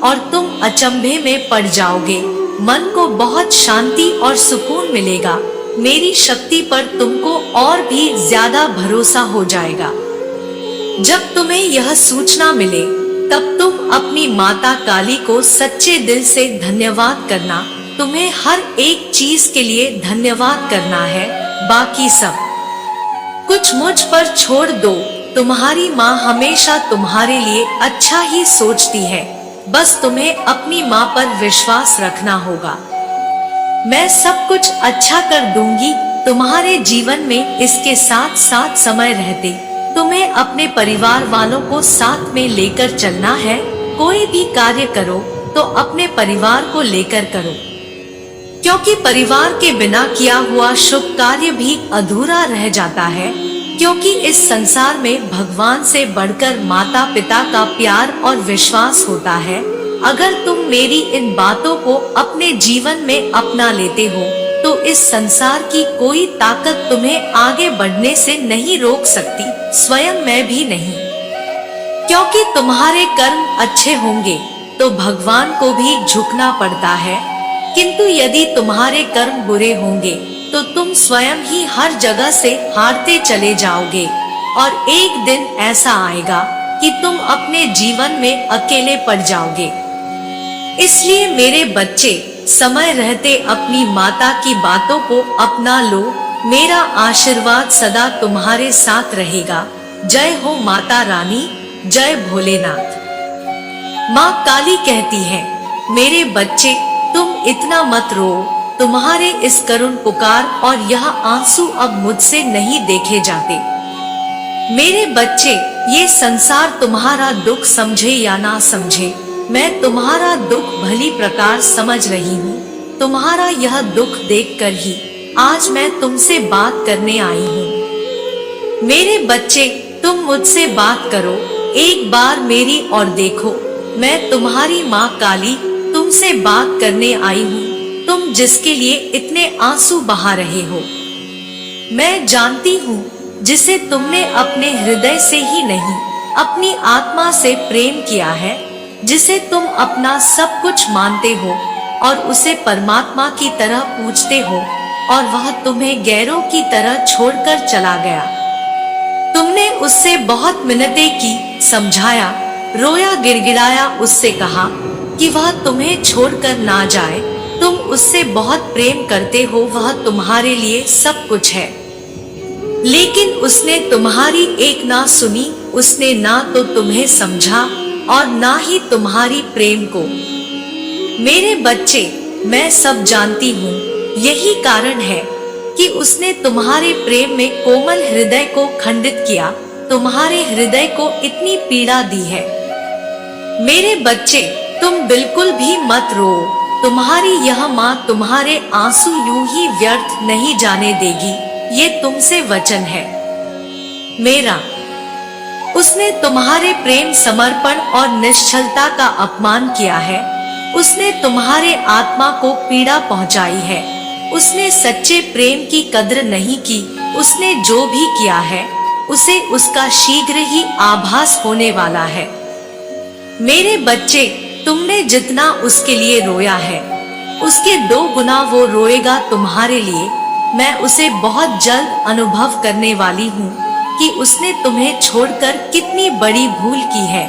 और तुम अचंभे में पड़ जाओगे। मन को बहुत शांति और सुकून मिलेगा। मेरी शक्ति पर तुमको और भी ज्यादा भरोसा हो जाएगा। जब तुम्हें यह सूचना मिले तब तुम अपनी माता काली को सच्चे दिल से धन्यवाद करना। तुम्हें हर एक चीज के लिए धन्यवाद करना है, बाकी सब कुछ मुझ पर छोड़ दो। तुम्हारी माँ हमेशा तुम्हारे लिए अच्छा ही सोचती है, बस तुम्हें अपनी माँ पर विश्वास रखना होगा। मैं सब कुछ अच्छा कर दूंगी तुम्हारे जीवन में। इसके साथ साथ समय रहते तुम्हें अपने परिवार वालों को साथ में लेकर चलना है। कोई भी कार्य करो तो अपने परिवार को लेकर करो, क्योंकि परिवार के बिना किया हुआ शुभ कार्य भी अधूरा रह जाता है। क्योंकि इस संसार में भगवान से बढ़कर माता पिता का प्यार और विश्वास होता है। अगर तुम मेरी इन बातों को अपने जीवन में अपना लेते हो तो इस संसार की कोई ताकत तुम्हें आगे बढ़ने से नहीं रोक सकती, स्वयं मैं भी नहीं। क्योंकि तुम्हारे कर्म अच्छे होंगे तो भगवान को भी झुकना पड़ता है, किंतु यदि तुम्हारे कर्म बुरे होंगे तो तुम स्वयं ही हर जगह से हारते चले जाओगे। और एक दिन ऐसा आएगा कि तुम अपने जीवन में अकेले पड़ जाओगे। इसलिए मेरे बच्चे, समय रहते अपनी माता की बातों को अपना लो। मेरा आशीर्वाद सदा तुम्हारे साथ रहेगा। जय हो माता रानी, जय भोलेनाथ। माँ काली कहती है, मेरे बच्चे तुम इतना मत रो। तुम्हारे इस करुण पुकार और यह आंसू अब मुझसे नहीं देखे जाते। मेरे बच्चे, ये संसार तुम्हारा दुख समझे या ना समझे, मैं तुम्हारा दुख भली प्रकार समझ रही हूँ। तुम्हारा यह दुख देखकर ही आज मैं तुमसे बात करने आई हूँ। मेरे बच्चे, तुम मुझसे बात करो, एक बार मेरी ओर देखो। मैं तुम्हारी माँ काली तुमसे बात करने आई हूँ। तुम जिसके लिए इतने आंसू बहा रहे हो, मैं जानती हूँ, जिसे तुमने अपने हृदय से ही नहीं अपनी आत्मा से प्रेम किया है, जिसे तुम अपना सब कुछ मानते हो और उसे परमात्मा की तरह पूजते हो, और वह तुम्हें गैरों की तरह छोड़कर चला गया। तुमने उससे बहुत मिन्नतें की, समझाया, रोया, गिड़गिड़ाया, उससे कहा कि वह तुम्हें छोड़कर ना जाए। तुम उससे बहुत प्रेम करते हो, वह तुम्हारे लिए सब कुछ है, लेकिन उसने तुम्हारी एक ना सुनी। उसने ना तो तुम्हें समझा और ना ही तुम्हारी प्रेम को। मेरे बच्चे, मैं सब जानती हूँ। यही कारण है कि उसने तुम्हारे प्रेम में कोमल हृदय को खंडित किया, तुम्हारे हृदय को इतनी पीड़ा दी है। मेरे बच्चे, तुम बिल्कुल भी मत रो। तुम्हारी यह माँ तुम्हारे आंसू यूं ही व्यर्थ नहीं जाने देगी, ये तुमसे वचन है मेरा। उसने तुम्हारे प्रेम, समर्पण और निश्चलता का अपमान किया है। उसने तुम्हारे आत्मा को पीड़ा पहुंचाई है। उसने सच्चे प्रेम की कद्र नहीं की। उसने जो भी किया है उसे उसका शीघ्र ही आभास होने वाला है। मेरे बच्चे, तुमने जितना उसके लिए रोया है, उसके 2 गुना वो रोएगा तुम्हारे लिए। मैं उसे बहुत जल्द अनुभव करने वाली हूँ कि उसने तुम्हें छोड़कर कितनी बड़ी भूल की है,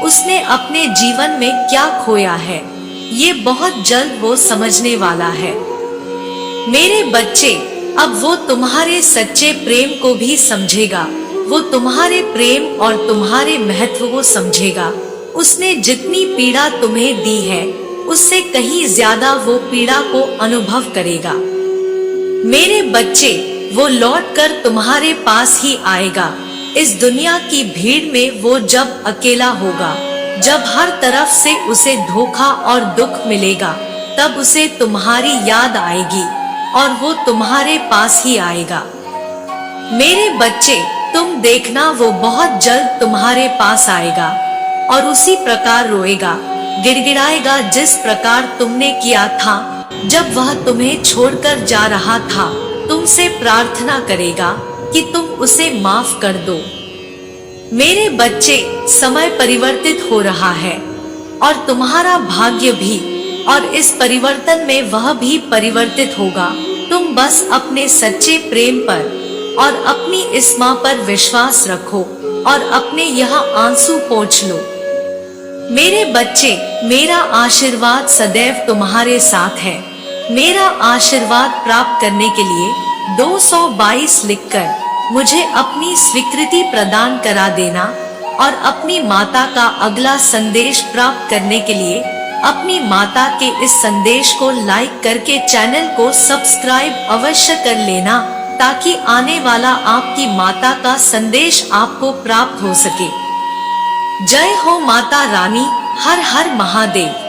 उसने अपने जीवन में क्या खोया है, ये बहुत जल्द वो समझने वाला है। मेरे बच्चे, अब वो तुम्हारे सच्चे प्रेम को भी समझेगा, वो तुम्हारे प्रेम और तुम्हारे महत्व को समझेगा। उसने जितनी पीड़ा तुम्हें दी है, उससे कहीं ज्यादा वो पीड़ा को अनुभव करेगा। मेरे बच्चे, वो लौटकर तुम्हारे पास ही आएगा। इस दुनिया की भीड़ में वो जब अकेला होगा, जब हर तरफ से उसे धोखा और दुख मिलेगा, तब उसे तुम्हारी याद आएगी और वो तुम्हारे पास ही आएगा। मेरे बच्चे, तुम देखना वो बहुत जल्द तुम्हारे पास आएगा और उसी प्रकार रोएगा, गिड़गिड़ाएगा जिस प्रकार तुमने किया था जब वह तुम्हें छोड़कर जा रहा था। तुमसे प्रार्थना करेगा कि तुम उसे माफ कर दो। मेरे बच्चे, समय परिवर्तित हो रहा है और तुम्हारा भाग्य भी, और इस परिवर्तन में वह भी परिवर्तित होगा। तुम बस अपने सच्चे प्रेम पर और अपनी इस माँ पर विश्वास रखो और अपने यहाँ आंसू पोंछ लो। मेरे बच्चे, मेरा आशीर्वाद सदैव तुम्हारे साथ है। मेरा आशीर्वाद प्राप्त करने के लिए 222 लिखकर मुझे अपनी स्वीकृति प्रदान करा देना और अपनी माता का अगला संदेश प्राप्त करने के लिए अपनी माता के इस संदेश को लाइक करके चैनल को सब्सक्राइब अवश्य कर लेना, ताकि आने वाला आपकी माता का संदेश आपको प्राप्त हो सके। जय हो माता रानी। हर हर महादेव।